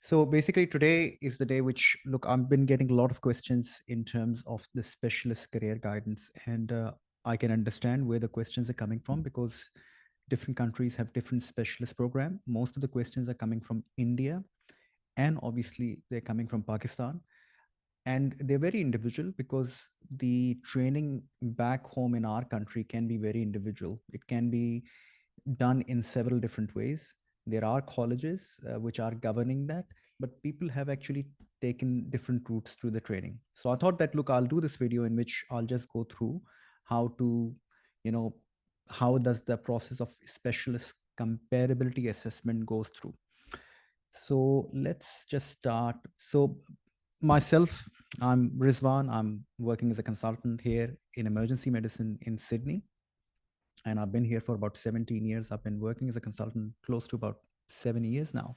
So basically today is the day which, look, I've been getting a lot of questions in terms of the specialist career guidance, and I can understand where the questions are coming from because different countries have different specialist program. Most of the questions are coming from India, and obviously they're coming from Pakistan, and they're very individual because the training back home in our country can be very individual. It can be done in several different ways. There are colleges which are governing that, but people have actually taken different routes through the training. So I thought that, look, I'll do this video in which I'll just go through how to, you know, how does the process of specialist comparability assessment goes through. So let's just start. So myself, I'm Rizwan. I'm working as a consultant here in emergency medicine in Sydney, and I've been here for about 17 years. I've been working as a consultant close to about 7 years now.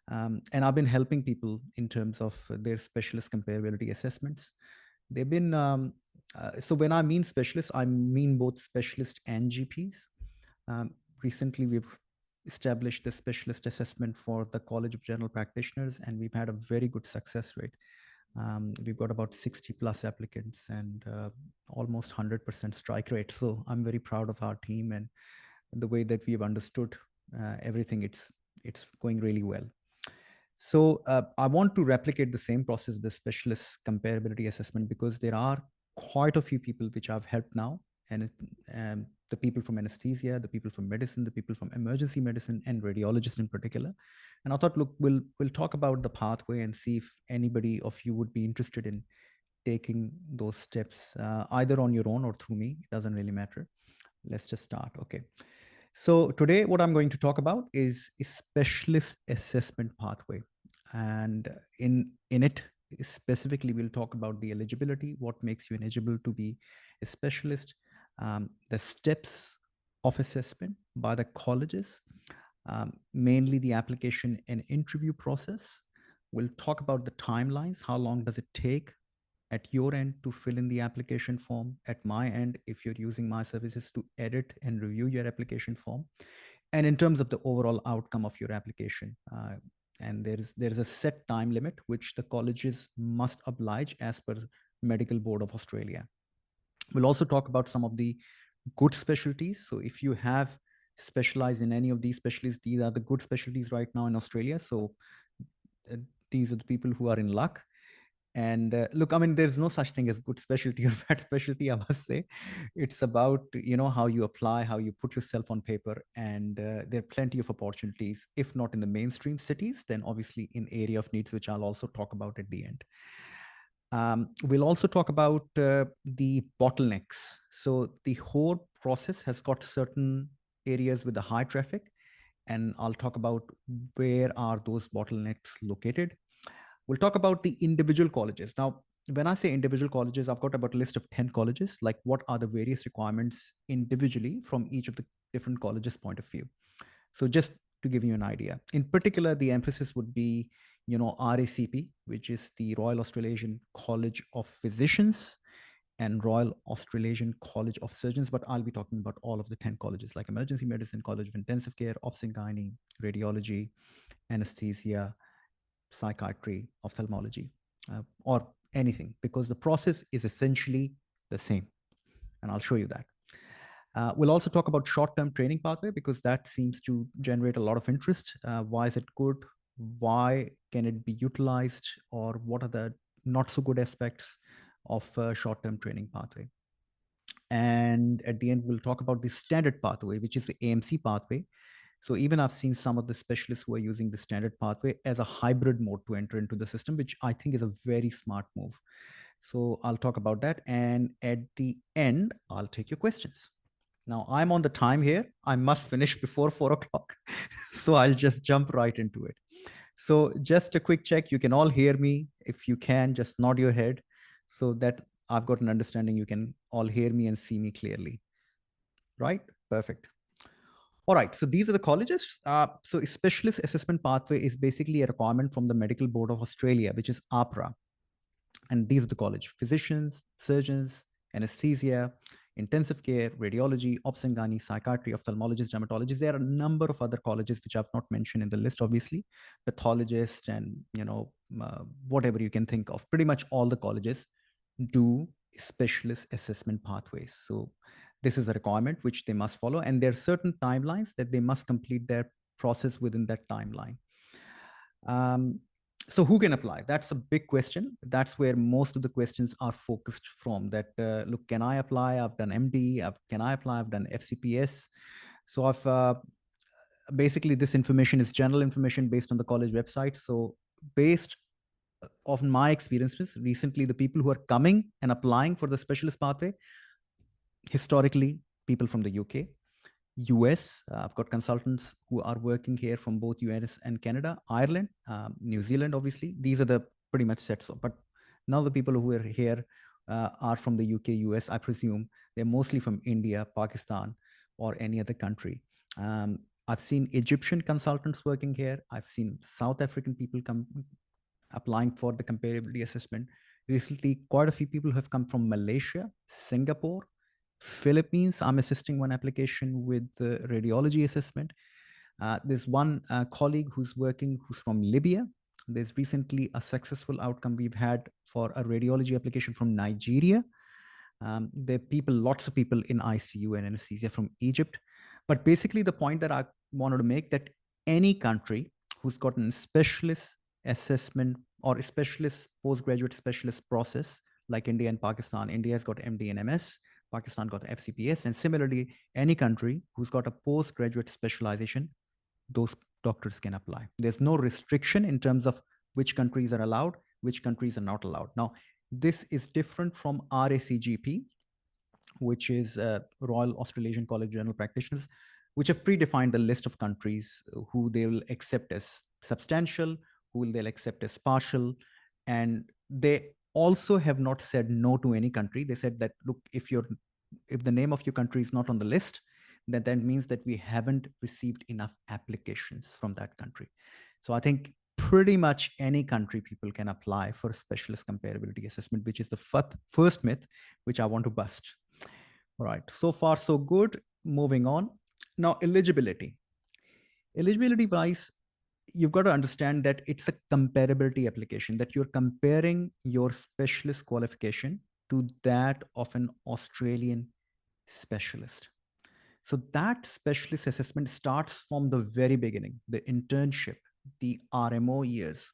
And I've been helping people in terms of their specialist comparability assessments. They've been, so when I mean specialists, I mean both specialists and GPs. Um, Recently, we've established the specialist assessment for the College of General Practitioners, and we've had a very good success rate. We've got about 60 plus applicants and almost 100% strike rate. So I'm very proud of our team and the way that we've understood everything. It's going really well. So I want to replicate the same process, the specialist comparability assessment, because there are quite a few people which I've helped now, and the people from anesthesia, the people from medicine, the people from emergency medicine, and radiologists in particular. And I thought, look, we'll talk about the pathway and see if anybody of you would be interested in taking those steps, either on your own or through me. It doesn't really matter. Let's just start. Okay. So today, what I'm going to talk about is a specialist assessment pathway, and in it specifically, we'll talk about the eligibility, what makes you eligible to be a specialist, the steps of assessment by the colleges, mainly the application and interview process. We'll talk about the timelines. How long does it take at your end to fill in the application form, at my end, if you're using my services, to edit and review your application form, and in terms of the overall outcome of your application. And there is a set time limit which the colleges must oblige as per Medical Board of Australia. We'll also talk about some of the good specialties. So if you have specialized in any of these specialties, these are the good specialties right now in Australia. So uh, these are the people who are in luck. And look, I mean, there's no such thing as good specialty or bad specialty, I must say. It's about, how you apply, how you put yourself on paper. And there are plenty of opportunities, if not in the mainstream cities, then obviously in area of needs, which I'll also talk about at the end. We'll also talk about the bottlenecks. So the whole process has got certain areas with the high traffic, and I'll talk about where are those bottlenecks located. We'll talk about the individual colleges. Now, when I say individual colleges, I've got about a list of 10 colleges, like what are the various requirements individually from each of the different colleges' point of view. So just to give you an idea, in particular, the emphasis would be, RACP, which is the Royal Australasian College of Physicians and Royal Australasian College of Surgeons, but I'll be talking about all of the 10 colleges, like Emergency Medicine, College of Intensive Care, Obs and Gynae, Radiology, Anesthesia, Psychiatry, Ophthalmology, or anything, because the process is essentially the same. And I'll show you that. We'll also talk about short-term training pathway, because that seems to generate a lot of interest. Why is it good? Why can it be utilized? Or what are the not so good aspects of short-term training pathway? And at the end, we'll talk about the standard pathway, which is the AMC pathway. So even I've seen some of the specialists who are using the standard pathway as a hybrid mode to enter into the system, which I think is a very smart move. So I'll talk about that. And at the end, I'll take your questions. Now I'm on the time here. I must finish before 4 o'clock. So I'll just jump right into it. So just a quick check. You can all hear me. If you can, just nod your head so that I've got an understanding. You can all hear me and see me clearly. Right? Perfect. All right, so these are the colleges. So a specialist assessment pathway is basically a requirement from the Medical Board of Australia, which is APRA. And these are the college: physicians, surgeons, anesthesia, intensive care, radiology, obs and gynae, psychiatry, ophthalmologist, dermatologist. There are a number of other colleges which I've not mentioned in the list, obviously, pathologist and, whatever you can think of. Pretty much all the colleges do specialist assessment pathways. So this is a requirement which they must follow. And there are certain timelines that they must complete their process within that timeline. So who can apply? That's a big question. That's where most of the questions are focused from. That look, can I apply? I've done MD. Can I apply? I've done FCPS. So I've basically, this information is general information based on the college website. So based on my experiences recently, the people who are coming and applying for the specialist pathway, historically, people from the UK, US. I've got consultants who are working here from both US and Canada, Ireland, New Zealand, obviously. These are the pretty much sets of, but now the people who are here are from the UK, US, I presume. They're mostly from India, Pakistan, or any other country. I've seen Egyptian consultants working here. I've seen South African people come applying for the comparability assessment. Recently, quite a few people have come from Malaysia, Singapore, Philippines. I'm assisting one application with radiology assessment. There's one colleague who's from Libya. There's recently a successful outcome we've had for a radiology application from Nigeria. There are lots of people in ICU and anesthesia from Egypt. But basically, the point that I wanted to make, that any country who's gotten specialist assessment or a specialist postgraduate specialist process, like India and Pakistan. India has got MD and MS. Pakistan got FCPS. And similarly, any country who's got a postgraduate specialization, those doctors can apply. There's no restriction in terms of which countries are allowed, which countries are not allowed. Now, this is different from RACGP, which is Royal Australasian College of General Practitioners, which have predefined the list of countries who they will accept as substantial, who they'll accept as partial. And they also have not said no to any country. They said that, look, if the name of your country is not on the list, then that means that we haven't received enough applications from that country. So I think pretty much any country people can apply for a specialist comparability assessment, which is the first myth which I want to bust. All right, so far so good. Moving on. Now, eligibility. Eligibility wise, you've got to understand that it's a comparability application, that you're comparing your specialist qualification to that of an Australian specialist. So that specialist assessment starts from the very beginning, the internship, the RMO years,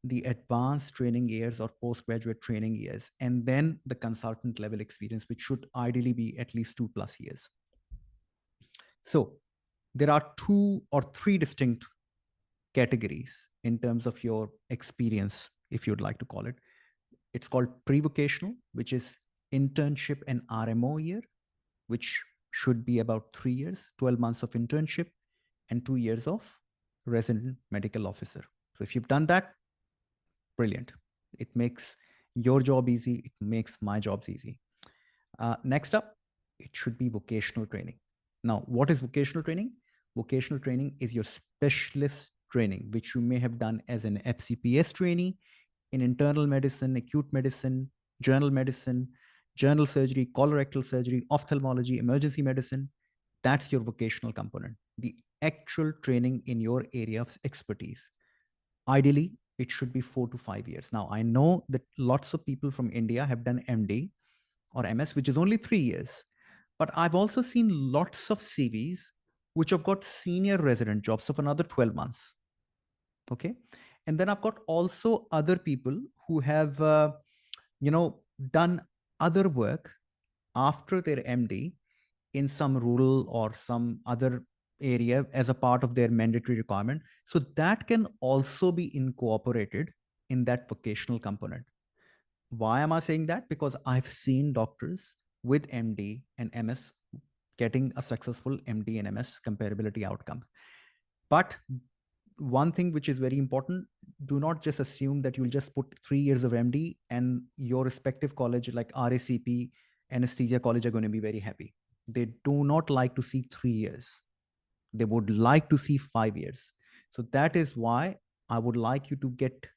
the advanced training years or postgraduate training years, and then the consultant level experience, which should ideally be at least 2+ years. So there are 2 or 3 distinct categories in terms of your experience, if you'd like to call it. It's called pre-vocational, which is internship and RMO year, which should be about 3 years, 12 months of internship and 2 years of resident medical officer. So if you've done that, brilliant. It makes your job easy. It makes my jobs easy. Next up, it should be vocational training. Now, what is vocational training? Vocational training is your specialist training, which you may have done as an FCPS trainee in internal medicine, acute medicine, general medicine, general surgery, colorectal surgery, ophthalmology, emergency medicine. That's your vocational component, the actual training in your area of expertise. Ideally, it should be 4 to 5 years. Now, I know that lots of people from India have done MD or MS, which is only 3 years. But I've also seen lots of CVs which have got senior resident jobs of another 12 months. Okay. And then I've got also other people who have, done other work after their MD in some rural or some other area as a part of their mandatory requirement. So that can also be incorporated in that vocational component. Why am I saying that? Because I've seen doctors with MD and MS getting a successful MD and MS comparability outcome. But one thing which is very important, do not just assume that you'll just put 3 years of MD and your respective college like RACP, anesthesia college are going to be very happy. They do not like to see 3 years. They would like to see 5 years. So that is why I would like you to get,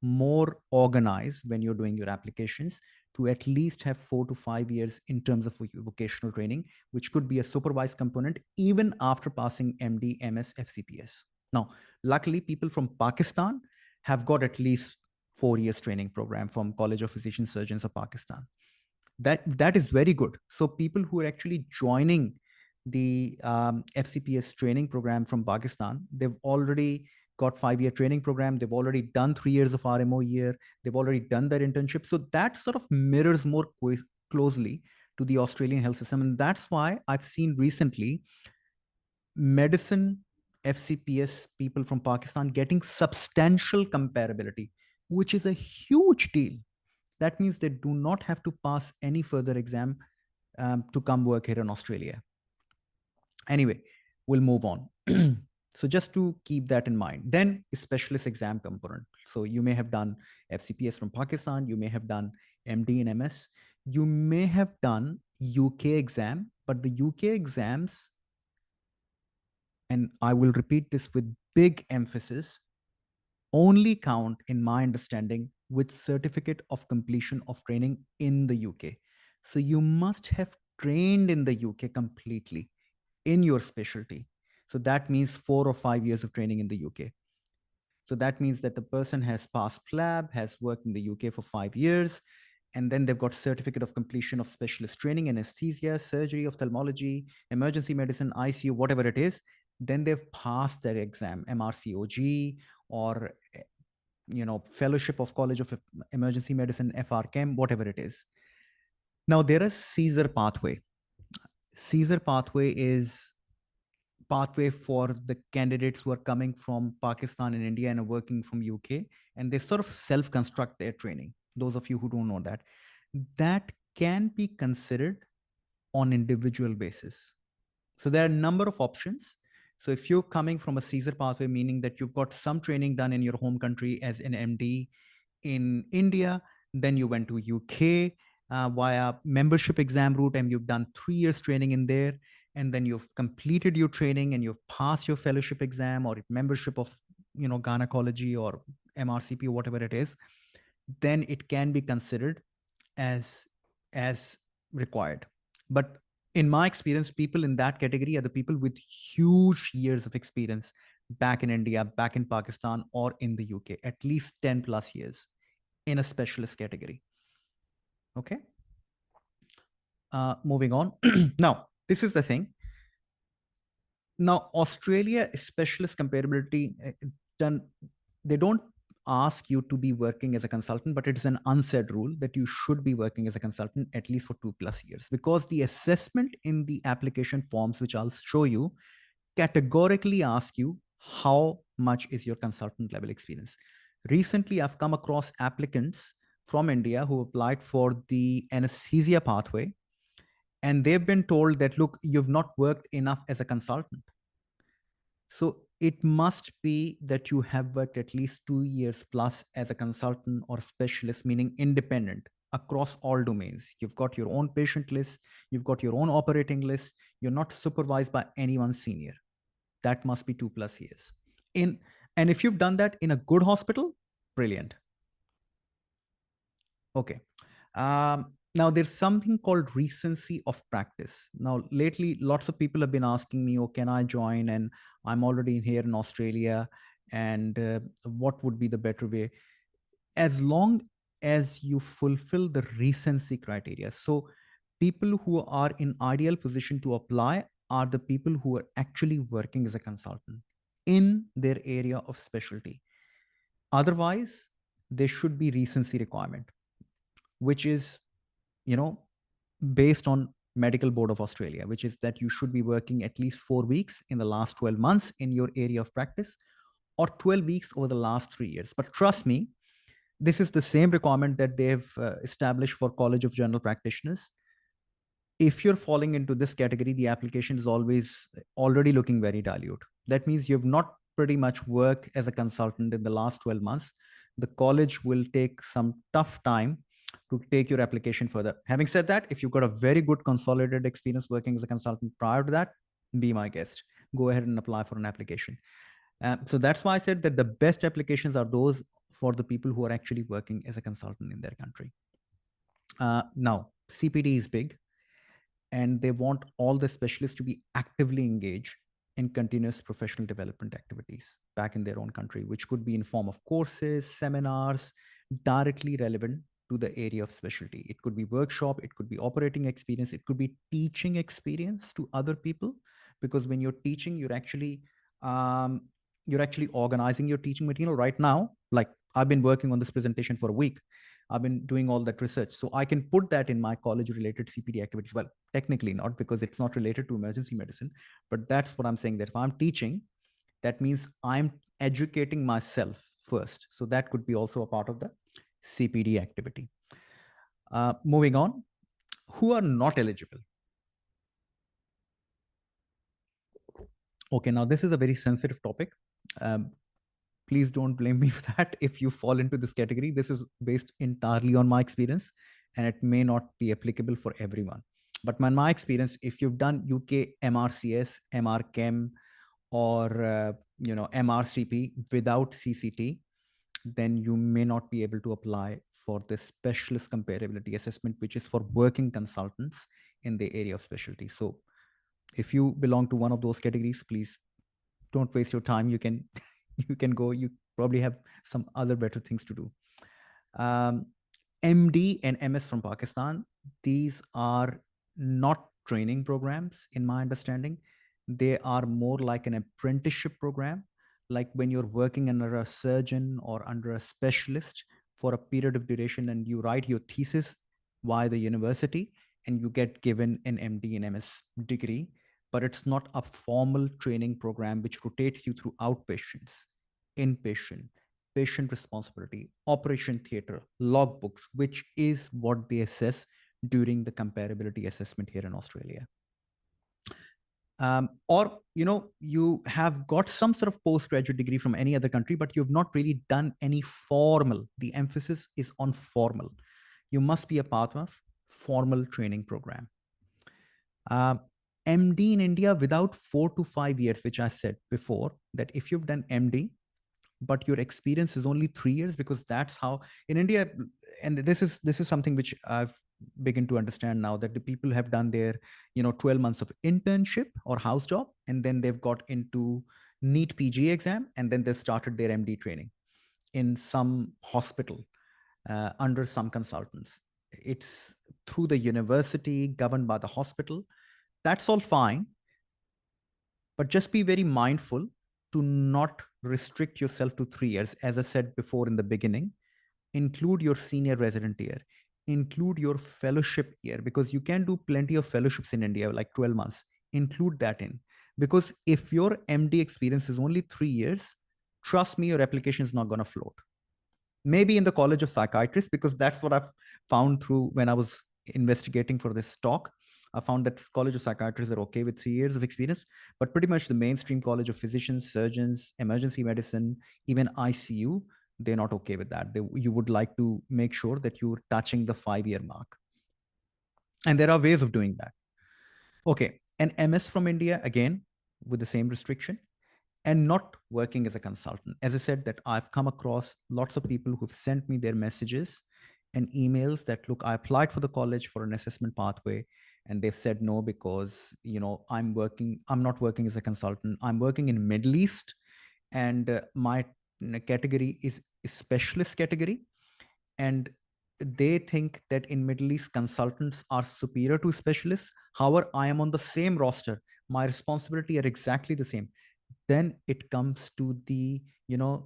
more organized when you're doing your applications. to at least have 4 to 5 years in terms of vocational training, which could be a supervised component even after passing MD, MS, FCPS. Now, luckily, people from Pakistan have got at least 4 years training program from College of Physician Surgeons of Pakistan. That is very good. So people who are actually joining the FCPS training program from Pakistan, they've already got 5 year training program. They've already done 3 years of RMO year. They've already done their internship. So that sort of mirrors more closely to the Australian health system. And that's why I've seen recently medicine FCPS people from Pakistan getting substantial comparability, which is a huge deal. That means they do not have to pass any further exam to come work here in Australia. Anyway, we'll move on. So just to keep that in mind, then specialist exam component. So you may have done FCPS from Pakistan, you may have done MD and MS, you may have done UK exam, but the UK exams, and I will repeat this with big emphasis, only count, in my understanding, with certificate of completion of training in the UK. So you must have trained in the UK completely in your specialty. So that means 4 or 5 years of training in the UK. So that means that the person has passed lab, has worked in the UK for 5 years, and then they've got certificate of completion of specialist training, anesthesia, surgery, ophthalmology, emergency medicine, ICU, whatever it is. Then they've passed their exam, MRCOG, or fellowship of College of Emergency Medicine, FRChem, whatever it is. Now there is Caesar pathway. Caesar pathway is pathway for the candidates who are coming from Pakistan and India and are working from UK, and they sort of self-construct their training. Those of you who don't know that can be considered on individual basis. So there are a number of options. So if you're coming from a Caesar pathway, meaning that you've got some training done in your home country as an MD in India, then you went to UK via membership exam route, and you've done 3 years training in there, and then you've completed your training and you've passed your fellowship exam or membership of gynecology or MRCP or whatever it is, then it can be considered as required. But in my experience, people in that category are the people with huge years of experience back in India, back in Pakistan, or in the UK, at least 10 plus years in a specialist category. Okay. Moving on. Now, this is the thing. Now, Australia specialist comparability done. They don't ask you to be working as a consultant, but it is an unsaid rule that you should be working as a consultant at least for 2+ years, because the assessment in the application forms, which I'll show you, categorically ask you how much is your consultant level experience. Recently, I've come across applicants from India who applied for the anesthesia pathway, and they've been told that, look, you've not worked enough as a consultant. So it must be that you have worked at least 2 years plus as a consultant or specialist, meaning independent across all domains. You've got your own patient list, you've got your own operating list, you're not supervised by anyone senior. That must be 2+ years. And if you've done that in a good hospital, brilliant. Okay. Now there's something called recency of practice. Now lately, lots of people have been asking me, oh, can I join? And I'm already here in Australia. And what would be the better way? As long as you fulfill the recency criteria. So people who are in ideal position to apply are the people who are actually working as a consultant in their area of specialty. Otherwise, there should be recency requirement, which is, based on Medical Board of Australia, which is that you should be working at least 4 weeks in the last 12 months in your area of practice, or 12 weeks over the last 3 years. But trust me, this is the same requirement that they've established for College of General Practitioners. If you're falling into this category, the application is always already looking very dilute. That means you've not pretty much worked as a consultant in the last 12 months. The college will take some tough time to take your application further. Having said that, if you've got a very good consolidated experience working as a consultant prior to that, be my guest. Go ahead and apply for an application. So that's why I said that the best applications are those for the people who are actually working as a consultant in their country. Now, CPD is big, and they want all the specialists to be actively engaged in continuous professional development activities back in their own country, which could be in form of courses, seminars, directly relevant to the area of specialty. It could be workshop, it could be operating experience, it could be teaching experience to other people, because when you're teaching, um, you're actually organizing your teaching material right now. Like, I've been working on this presentation for a week. I've been doing all that research. So I can put that in my college related CPD activities. Well, technically not, because it's not related to emergency medicine, but that's what I'm saying, that if I'm teaching, that means I'm educating myself first. So that could be also a part of the CPD activity. Moving on, who are not eligible? Okay, now this is a very sensitive topic. Um, Please don't blame me for that if you fall into this category. This is based entirely on my experience, and it may not be applicable for everyone. But my experience, if you've done UK MRCS, MRChem, or MRCP without CCT, then you may not be able to apply for the specialist comparability assessment, which is for working consultants in the area of specialty. So if you belong to one of those categories, please don't waste your time. You can you can go. You probably have some other better things to do. um, MD and MS from Pakistan, these are not training programs in my understanding. They are more like an apprenticeship program, like when you're working under a surgeon or under a specialist for a period of duration, and you write your thesis via the university, and you get given an MD and MS degree. But it's not a formal training program which rotates you through outpatients, inpatient, patient responsibility, operation theater, logbooks, which is what they assess during the comparability assessment here in Australia. Or you have got some sort of postgraduate degree from any other country, but you've not really done any formal. The emphasis is on formal. You must be a part of formal training program. Uh, MD in India without 4 to 5 years, which I said before, that if you've done MD, but your experience is only 3 years, because that's how in India. And this is something which I've begun to understand now, that the people have done their 12 months of internship or house job, and then they've got into NEET PG exam, and then they started their MD training in some hospital under some consultants. It's through the university, governed by the hospital. That's all fine, but just be very mindful to not restrict yourself to 3 years. As I said before in the beginning, include your senior resident year, include your fellowship year, because you can do plenty of fellowships in India, like 12 months. Include that in, because if your MD experience is only 3 years, trust me, your application is not going to float. Maybe in the College of Psychiatrists, because that's what I've found through when I was investigating for this talk. I found that College of Psychiatrists are okay with 3 years of experience, but pretty much the mainstream College of Physicians, Surgeons, Emergency Medicine, even ICU, they're not okay with that. You would like to make sure that you're touching the 5 year mark. And there are ways of doing that. Okay. And MS from India, again, with the same restriction, and not working as a consultant. As I said, that I've come across lots of people who've sent me their messages and emails that, look, I applied for the college for an assessment pathway, and they've said no, because I'm not working as a consultant. I'm working in Middle East, and my category is a specialist category, and they think that in Middle East consultants are superior to specialists. However, I am on the same roster. My responsibility are exactly the same. Then it comes to the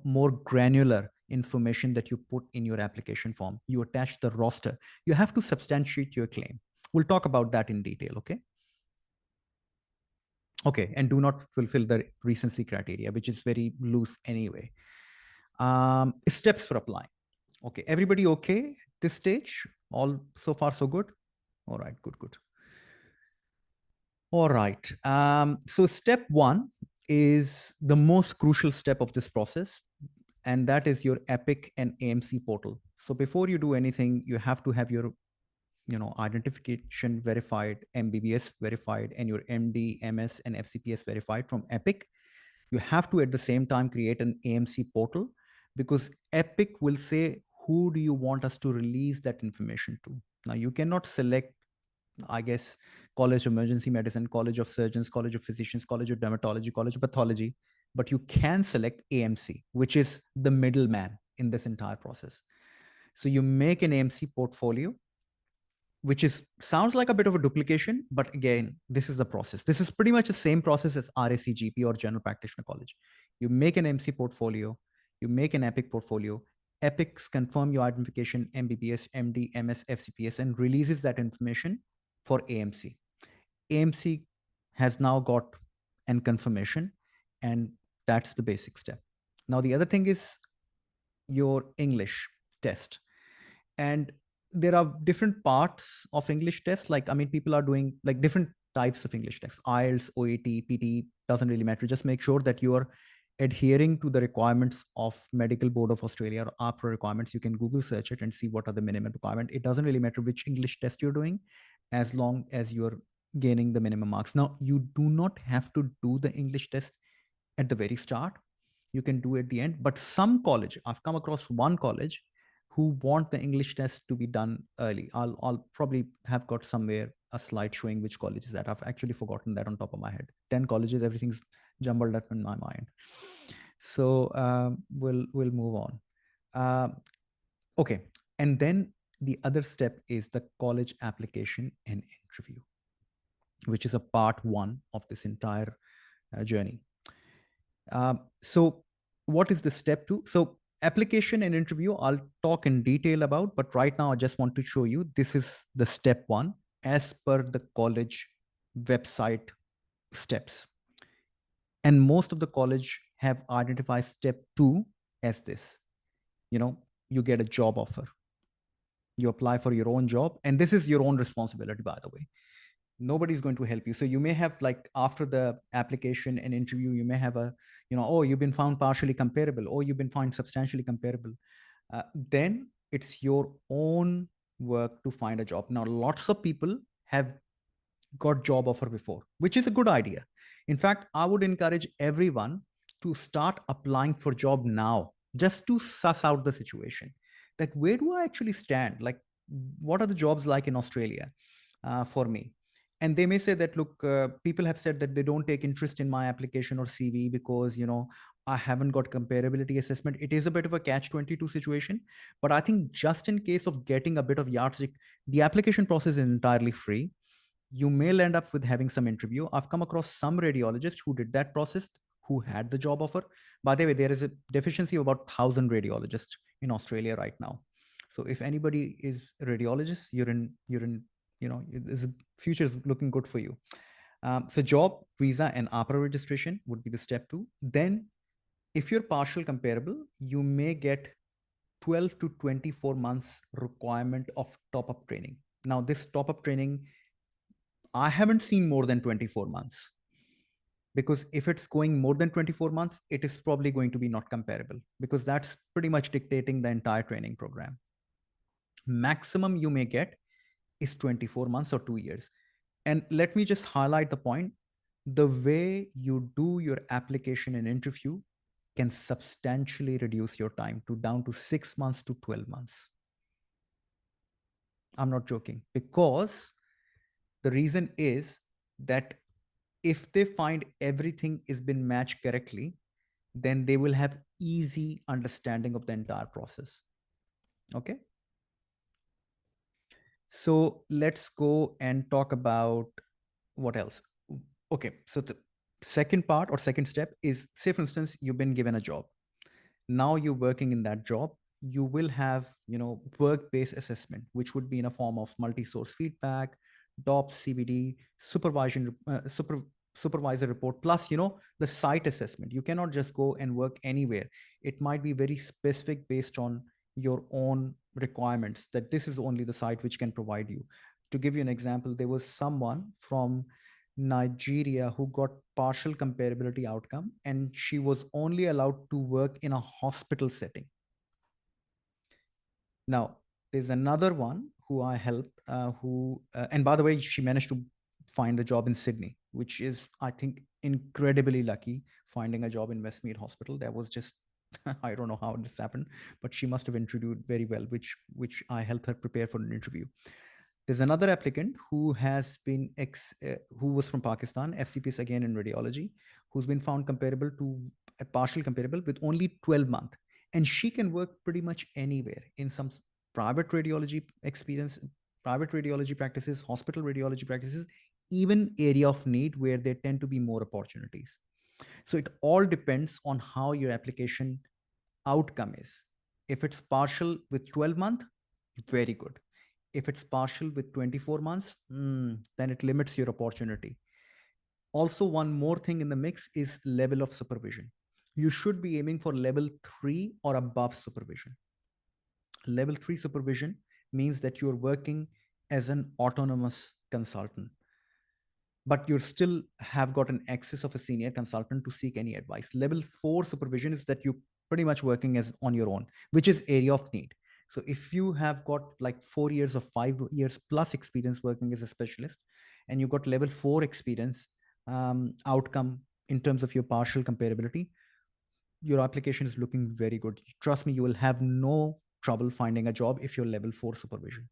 more granular information that you put in your application form. You attach the roster. You have to substantiate your claim. We'll talk about that in detail. Okay, and do not fulfill the recency criteria, which is very loose anyway. Steps for applying. Okay, everybody okay at this stage? All so far so good? All right, good. All right. So step one is the most crucial step of this process, and that is your Epic and AMC portal. So before you do anything, you have to have your identification verified, MBBS verified, and your MD, MS, and FCPS verified from Epic. You have to at the same time create an AMC portal, because Epic will say, who do you want us to release that information to? Now you cannot select, I guess, College of Emergency Medicine, College of Surgeons, College of Physicians, College of Dermatology, College of Pathology, but you can select AMC, which is the middleman in this entire process. So you make an AMC portfolio, which is sounds like a bit of a duplication, but again, this is the process. This is pretty much the same process as RACGP or General Practitioner College. You make an MC portfolio, you make an EPIC portfolio. EPICs confirm your identification, MBBS, MD, MS, FCPS, and releases that information for AMC. AMC has now got an confirmation, and that's the basic step. Now, the other thing is your English test. And there are different parts of English tests. Like, I mean, people are doing like different types of English tests. IELTS, OET, PT, doesn't really matter. Just make sure that you are adhering to the requirements of Medical Board of Australia or APRA requirements. You can Google search it and see what are the minimum requirement. It doesn't really matter which English test you're doing, as long as you're gaining the minimum marks. Now, you do not have to do the English test at the very start. You can do it at the end. But some college, I've come across one college who want the English test to be done early. I'll probably have got somewhere a slide showing which college is that. I've actually forgotten that on top of my head. 10 colleges, everything's jumbled up in my mind. So we'll move on. Okay, and then the other step is the college application and interview, which is a part one of this entire journey. So what is the step two? So application and interview, I'll talk in detail about, but right now I just want to show you, this is the step one as per the college website steps. And most of the college have identified step two as this. You get a job offer. You apply for your own job, and this is your own responsibility, by the way. Nobody's going to help you. So you may have, like, after the application and interview, you may have a, oh, you've been found partially comparable, or you've been found substantially comparable. Then it's your own work to find a job. Now, lots of people have got job offer before, which is a good idea. In fact, I would encourage everyone to start applying for job now, just to suss out the situation, that where do I actually stand? Like, what are the jobs like in Australia for me? And they may say that, look, people have said that they don't take interest in my application or CV because, I haven't got comparability assessment. It is a bit of a catch-22 situation, but I think just in case of getting a bit of yardstick, the application process is entirely free. You may end up with having some interview. I've come across some radiologists who did that process, who had the job offer. By the way, there is a deficiency of about 1,000 radiologists in Australia right now. So if anybody is a radiologist, you're in, the future is looking good for you. So job, visa, and APRA registration would be the step two. Then if you're partial comparable, you may get 12 to 24 months requirement of top-up training. Now, this top-up training, I haven't seen more than 24 months, because if it's going more than 24 months, it is probably going to be not comparable, because that's pretty much dictating the entire training program. Maximum you may get is 24 months or 2 years. And let me just highlight the point. The way you do your application and interview can substantially reduce your time to down to 6 months to 12 months. I'm not joking, because the reason is that if they find everything has been matched correctly, then they will have easy understanding of the entire process. Okay. So let's go and talk about what else. Okay. So the second part or second step is, say, for instance, you've been given a job. Now you're working in that job. You will have, work-based assessment, which would be in a form of multi-source feedback, DOPS, CBD, supervisor report, plus, the site assessment. You cannot just go and work anywhere. It might be very specific based on your own requirements, that this is only the site which can provide you. To give you an example, there was someone from Nigeria who got partial comparability outcome, and she was only allowed to work in a hospital setting. Now, there's another one who I helped, and by the way, she managed to find a job in Sydney, which is, I think, incredibly lucky, finding a job in Westmead Hospital. That was just, I don't know how this happened, but she must have interviewed very well, which I helped her prepare for an interview. There's another applicant who has been who was from Pakistan, FCPS again in radiology, who's been found comparable to a partial comparable with only 12 months. And she can work pretty much anywhere in some private radiology experience, private radiology practices, hospital radiology practices, even area of need where there tend to be more opportunities. So it all depends on how your application outcome is. If it's partial with 12 month, very good. If it's partial with 24 months, then it limits your opportunity. Also, one more thing in the mix is level of supervision. You should be aiming for level 3 or above supervision. Level 3 supervision means that you're working as an autonomous consultant, but you still have got an access of a senior consultant to seek any advice. Level 4 supervision is that you pretty much working as on your own, which is area of need. So if you have got like 4 years or 5 years plus experience working as a specialist, and you got level 4 experience outcome in terms of your partial comparability, your application is looking very good. Trust me, you will have no trouble finding a job if you're level 4 supervision.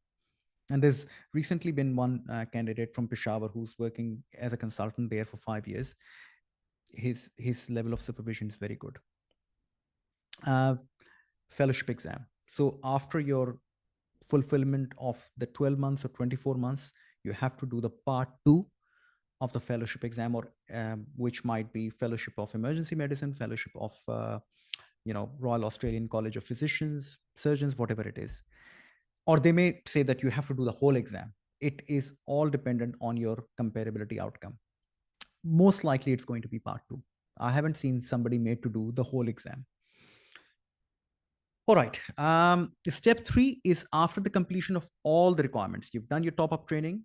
And there's recently been one candidate from Peshawar who's working as a consultant there for 5 years. His level of supervision is very good. Fellowship exam. So after your fulfillment of the 12 months or 24 months, you have to do the part 2 of the fellowship exam, or which might be Fellowship of Emergency Medicine, Fellowship of Royal Australian College of Physicians, Surgeons, whatever it is. Or they may say that you have to do the whole exam. It is all dependent on your comparability outcome. Most likely it's going to be part 2. I haven't seen somebody made to do the whole exam. All right. Step 3 is after the completion of all the requirements. You've done your top-up training,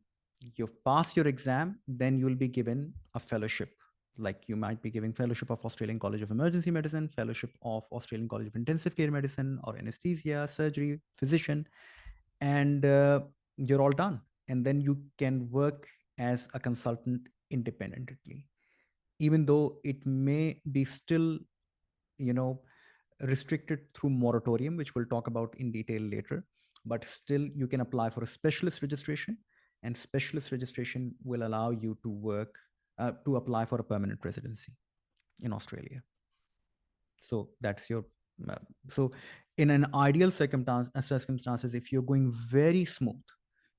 you've passed your exam, then you'll be given a fellowship. Like you might be giving Fellowship of Australian College of Emergency Medicine, Fellowship of Australian College of Intensive Care Medicine, or Anesthesia, Surgery, Physician, and you're all done. And then you can work as a consultant independently, even though it may be still, restricted through moratorium, which we'll talk about in detail later. But still, you can apply for a specialist registration, and specialist registration will allow you to work to apply for a permanent residency in Australia. So that's your so in an ideal circumstances, if you're going very smooth,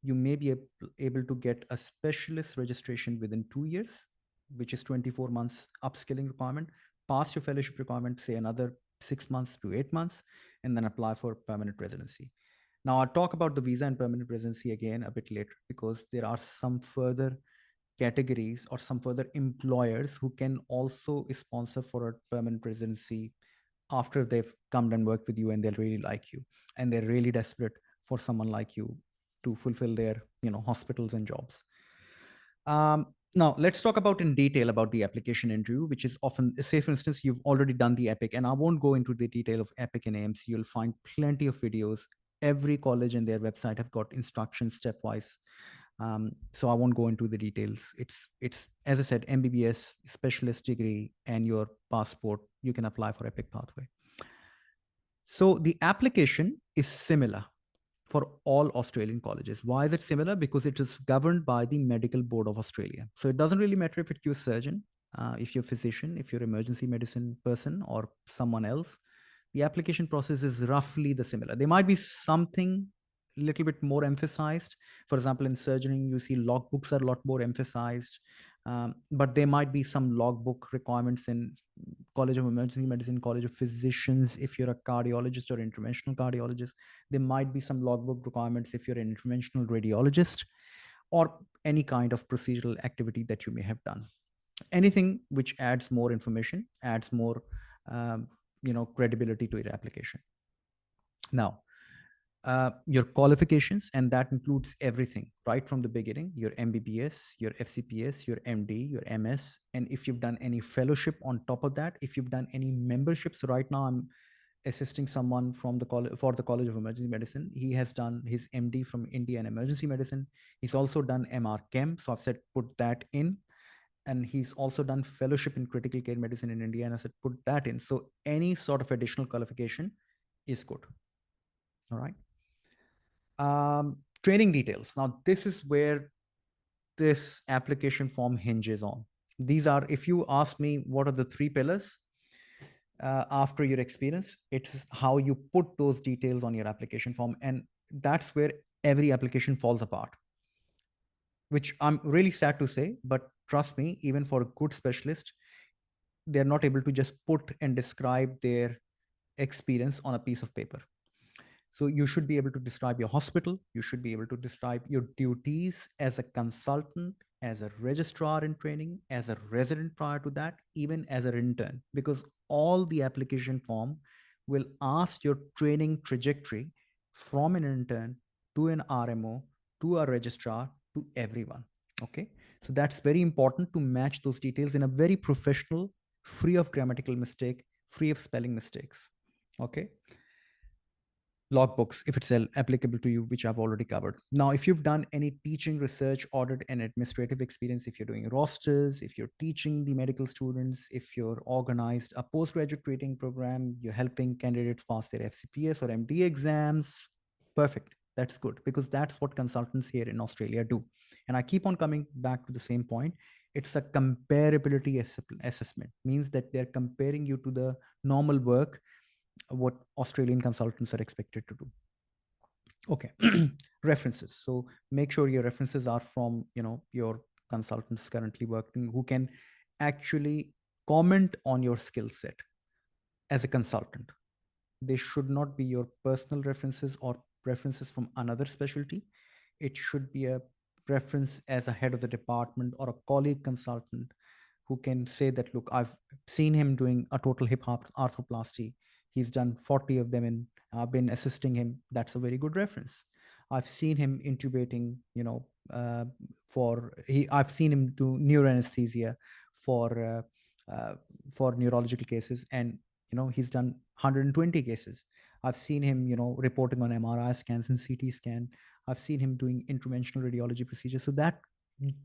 you may be able to get a specialist registration within 2 years, which is 24 months upskilling requirement, pass your fellowship requirement, say another 6 months to 8 months, and then apply for permanent residency. Now I'll talk about the visa and permanent residency again a bit later, because there are some further categories or some further employers who can also sponsor for a permanent residency after they've come and worked with you and they really like you and they're really desperate for someone like you to fulfill their hospitals and jobs. Now let's talk about in detail about the application interview, which is often, say for instance, you've already done the EPIC, and I won't go into the detail of EPIC and AMC. You'll find plenty of videos. Every college and their website have got instructions stepwise. So I won't go into the details. It's as I said, MBBS, specialist degree, and your passport. You can apply for EPIC pathway. So the application is similar for all Australian colleges. Why is it similar? Because it is governed by the Medical Board of Australia. So it doesn't really matter if you're a surgeon, if you're a physician, if you're an emergency medicine person, or someone else. The application process is roughly the similar. There might be something a little bit more emphasized. For example, in surgery, you see logbooks are a lot more emphasized, but there might be some logbook requirements in College of Emergency Medicine, College of Physicians. If you're a cardiologist or interventional cardiologist, there might be some logbook requirements if you're an interventional radiologist, or any kind of procedural activity that you may have done. Anything which adds more information, adds more credibility to your application. Now, your qualifications, and that includes everything right from the beginning: your MBBS, your FCPS, your MD, your MS, and if you've done any fellowship on top of that, if you've done any memberships. Right now I'm assisting someone from the college, for the College of Emergency Medicine. He has done his MD from India in emergency medicine. He's also done MR Chem, so I've said put that in. And he's also done fellowship in critical care medicine in India, and I said put that in. So any sort of additional qualification is good. All right. Training details. Now, this is where this application form hinges on. These are, if you ask me, what are the three pillars after your experience, it's how you put those details on your application form. And that's where every application falls apart, which I'm really sad to say, but trust me, even for a good specialist, they're not able to just put and describe their experience on a piece of paper. So you should be able to describe your hospital. You should be able to describe your duties as a consultant, as a registrar in training, as a resident prior to that, even as an intern, because all the application form will ask your training trajectory from an intern to an RMO to a registrar to everyone. Okay. So that's very important to match those details in a very professional, free of grammatical mistake, free of spelling mistakes. Okay. Logbooks, if it's applicable to you, which I've already covered. Now, if you've done any teaching, research, audit, and administrative experience, if you're doing rosters, if you're teaching the medical students, if you're organized a postgraduate training program, you're helping candidates pass their FCPS or MD exams, perfect. That's good, because that's what consultants here in Australia do. And I keep on coming back to the same point. It's a comparability assessment, means that they're comparing you to the normal work what Australian consultants are expected to do. Okay. References. So make sure your references are from, your consultants currently working who can actually comment on your skill set as a consultant. They should not be your personal references or references from another specialty. It should be a reference as a head of the department or a colleague consultant who can say that, look, I've seen him doing a total hip hop arthroplasty. He's done 40 of them and I've been assisting him. That's a very good reference. I've seen him intubating, I've seen him do neuroanesthesia for, for neurological cases. And, he's done 120 cases. I've seen him, reporting on MRI scans and CT scan. I've seen him doing interventional radiology procedures. So that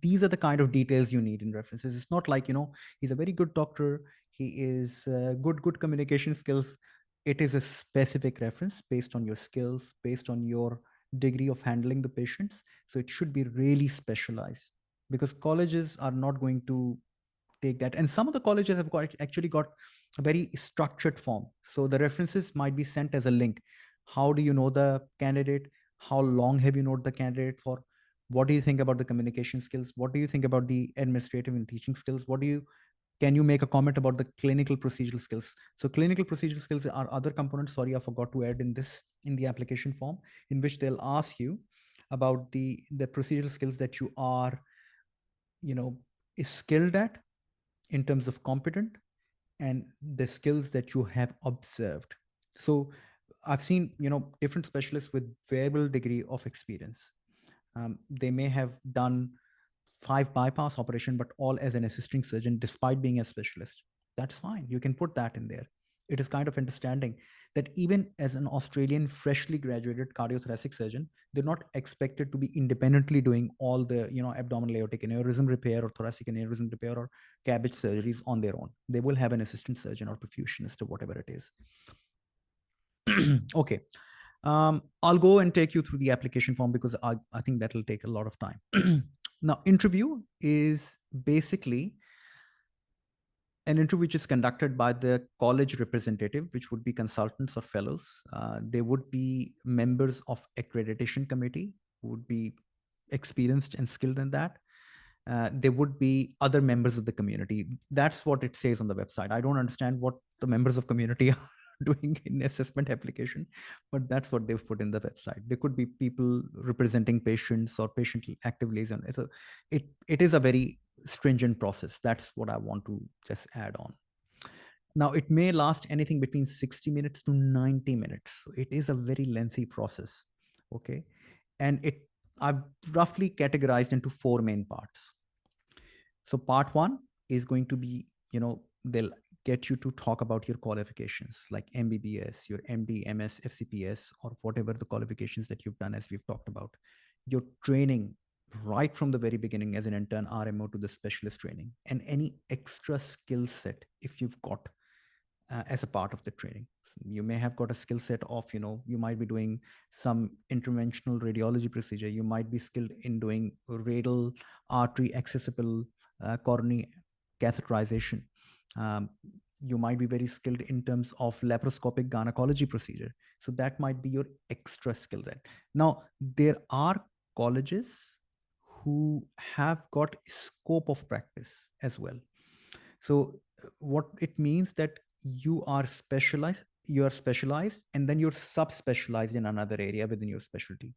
these are the kind of details you need in references. It's not like, he's a very good doctor. He is good communication skills. It is a specific reference based on your skills, based on your degree of handling the patients. So it should be really specialized, because colleges are not going to take that. And some of the colleges have actually got a very structured form. So the references might be sent as a link. How do you know the candidate? How long have you known the candidate for? What do you think about the communication skills? What do you think about the administrative and teaching skills? Can you make a comment about the clinical procedural skills? So clinical procedural skills are other components. Sorry, I forgot to add in the application form, in which they'll ask you about the procedural skills that you are, is skilled at in terms of competent, and the skills that you have observed. So I've seen, different specialists with variable degree of experience. They may have done 5 bypass operation, but all as an assisting surgeon, despite being a specialist. That's fine. You can put that in there. It is kind of understanding that even as an Australian freshly graduated cardiothoracic surgeon, they're not expected to be independently doing all the, abdominal aortic aneurysm repair or thoracic aneurysm repair or CABG surgeries on their own. They will have an assistant surgeon or perfusionist or whatever it is. Okay. I'll go and take you through the application form, because I think that will take a lot of time. Now, interview is basically an interview which is conducted by the college representative, which would be consultants or fellows. They would be members of accreditation committee who would be experienced and skilled in that. There would be other members of the community. That's what it says on the website. I don't understand what the members of community are doing in assessment application, but that's what they've put in the website. There could be people representing patients or patient active liaison. It is a very stringent process. That's what I want to just add on. Now, it may last anything between 60 minutes to 90 minutes. So it is a very lengthy process. Okay. And I've roughly categorized into 4 main parts. So part 1 is going to be, they'll get you to talk about your qualifications like MBBS, your MD, MS, FCPS, or whatever the qualifications that you've done, as we've talked about. Your training right from the very beginning as an intern RMO to the specialist training, and any extra skill set if you've got. as a part of the training. So you may have got a skill set of, you might be doing some interventional radiology procedure. You might be skilled in doing radial artery accessible coronary catheterization. Um, you might be very skilled in terms of laparoscopic gynecology procedure. So that might be your extra skill set. Now, there are colleges who have got scope of practice as well. So what it means that you are specialized and then you're subspecialized in another area within your specialty.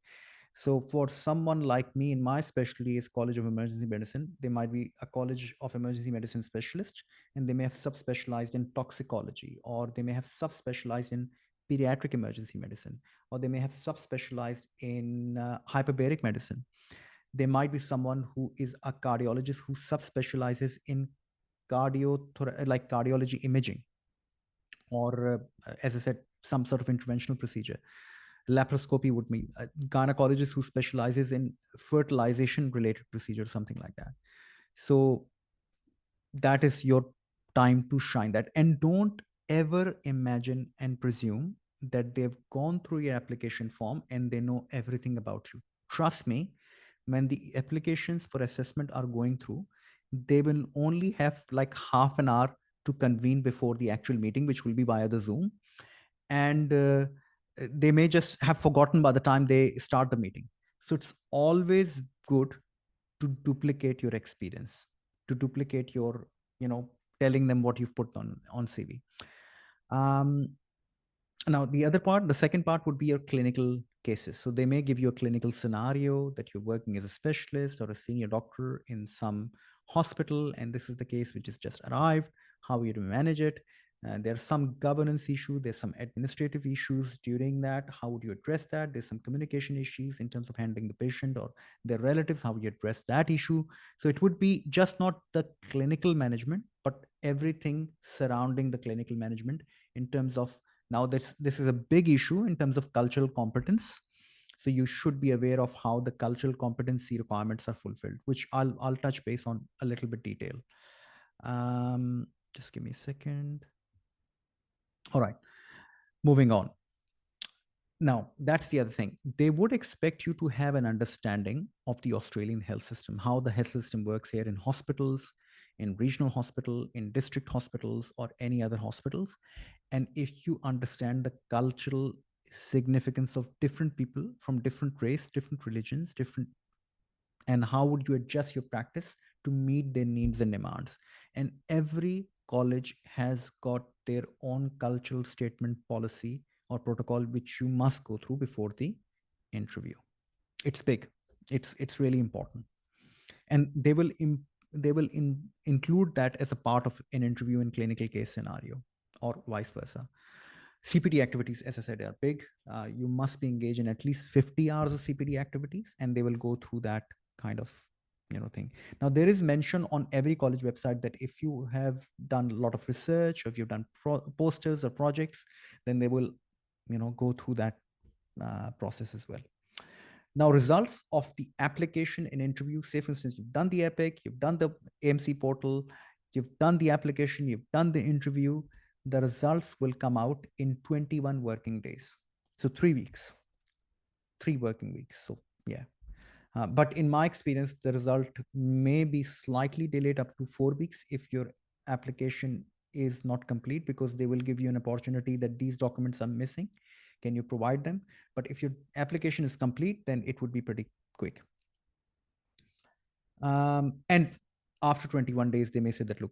So for someone like me, in my specialty is College of Emergency Medicine, they might be a College of Emergency Medicine specialist, and they may have subspecialized in toxicology, or they may have subspecialized in pediatric emergency medicine, or they may have subspecialized in hyperbaric medicine. There might be someone who is a cardiologist who subspecializes in like cardiology imaging, or as I said, some sort of interventional procedure. Laparoscopy would be a gynecologist who specializes in fertilization related procedure, something like that. So that is your time to shine that. And don't ever imagine and presume that they've gone through your application form and they know everything about you. Trust me, when the applications for assessment are going through, they will only have like half an hour to convene before the actual meeting, which will be via the Zoom. And they may just have forgotten by the time they start the meeting. So it's always good to duplicate your experience, to duplicate your, telling them what you've put on CV. Um, Now, the second part would be your clinical cases. So they may give you a clinical scenario that you're working as a specialist or a senior doctor in some hospital, and this is the case which has just arrived. How you to manage it? There's some governance issue. There's some administrative issues during that. How would you address that? There's some communication issues in terms of handling the patient or their relatives. How would you address that issue? So it would be just not the clinical management, but everything surrounding the clinical management in terms of, now this is a big issue in terms of cultural competence. So you should be aware of how the cultural competency requirements are fulfilled, which I'll touch base on a little bit detail. Just give me a second. All right, moving on. Now, that's the other thing. They would expect you to have an understanding of the Australian health system, how the health system works here in hospitals, in regional hospital, in district hospitals, or any other hospitals. And if you understand the cultural significance of different people from different race, different religions, and how would you adjust your practice to meet their needs and demands. And every college has got their own cultural statement policy or protocol which you must go through before the interview. It's big. It's really important, and they will include that as a part of an interview in clinical case scenario, or vice versa. CPD activities, as I said, are big. You must be engaged in at least 50 hours of CPD activities, and they will go through that kind of thing. Now, there is mention on every college website that if you have done a lot of research, or if you've done posters or projects, then they will go through that process as well. Now, results of the application and interview, say for instance, you've done the EPIC, you've done the AMC portal, you've done the application, you've done the interview, the results will come out in 21 working days. So 3 weeks, 3 working weeks. So yeah. But in my experience, the result may be slightly delayed up to 4 weeks if your application is not complete, because they will give you an opportunity that these documents are missing. Can you provide them? But if your application is complete, then it would be pretty quick. And after 21 days, they may say that, look,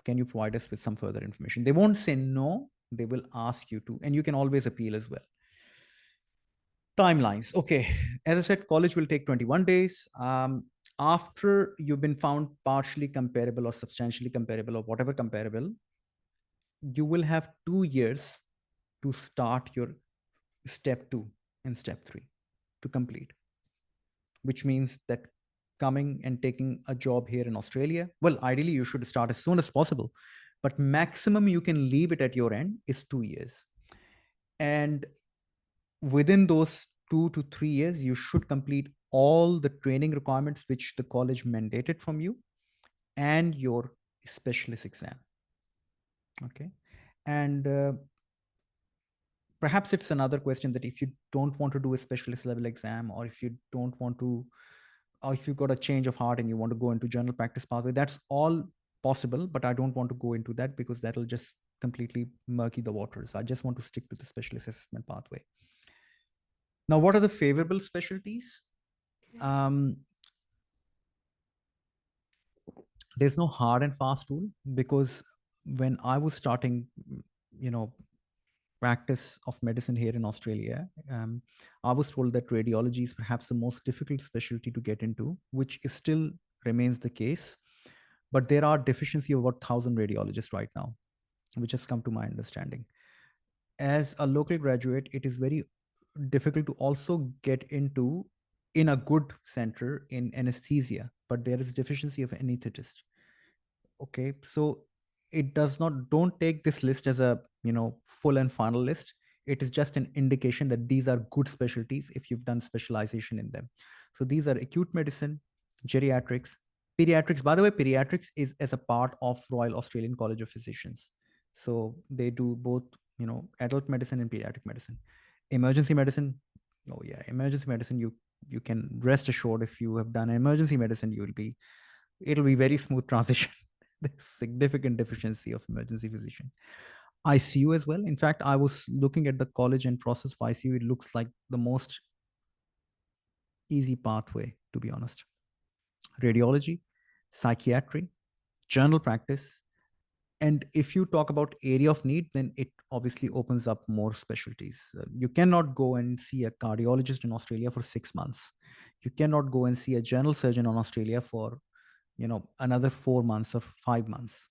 can you provide us with some further information? They won't say no, they will ask you to, and you can always appeal as well. Timelines. Okay. As I said, college will take 21 days. After you've been found partially comparable or substantially comparable or whatever comparable, you will have 2 years to start your step 2 and step 3 to complete, which means that coming and taking a job here in Australia, well, ideally you should start as soon as possible, but maximum you can leave it at your end is 2 years. And within those 2 to 3 years, you should complete all the training requirements which the college mandated from you and your specialist exam. Okay. And perhaps it's another question that if you don't want to do a specialist level exam, or if you don't want to, or if you've got a change of heart and you want to go into general practice pathway, that's all possible. But I don't want to go into that because that'll just completely murky the waters. I just want to stick to the specialist assessment pathway. Now, what are the favorable specialties? Um, there's no hard and fast rule, because when I was starting, you know, practice of medicine here in Australia, I was told that radiology is perhaps the most difficult specialty to get into, which is still remains the case. But there are deficiency of about 1,000 radiologists right now, which has come to my understanding. As a local graduate, it is very difficult to also get into in a good center in anesthesia, but there is deficiency of anesthetist. Okay, so it does not, don't take this list as a, full and final list. It is just an indication that these are good specialties if you've done specialization in them. So these are acute medicine, geriatrics, pediatrics. By the way, pediatrics is as a part of Royal Australian College of Physicians, so they do both, adult medicine and pediatric medicine. Emergency medicine, oh yeah, emergency medicine, you can rest assured, if you have done emergency medicine, it'll be very smooth transition. There's significant deficiency of emergency physician. ICU as well. In fact, I was looking at the college and process of ICU. It looks like the most easy pathway, to be honest. Radiology, psychiatry, general practice. And if you talk about area of need, then it obviously opens up more specialties. You cannot go and see a cardiologist in Australia for 6 months. You cannot go and see a general surgeon in Australia for, another 4 months or 5 months.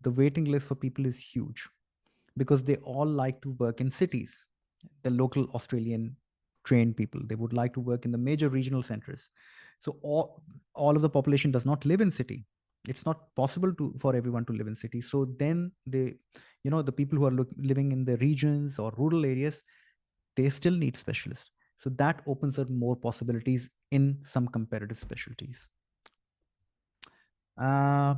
The waiting list for people is huge, because they all like to work in cities. The local Australian trained people, they would like to work in the major regional centers. So all of the population does not live in city. It's not possible for everyone to live in city. So then the people who are living in the regions or rural areas, they still need specialists. So that opens up more possibilities in some comparative specialties. uh,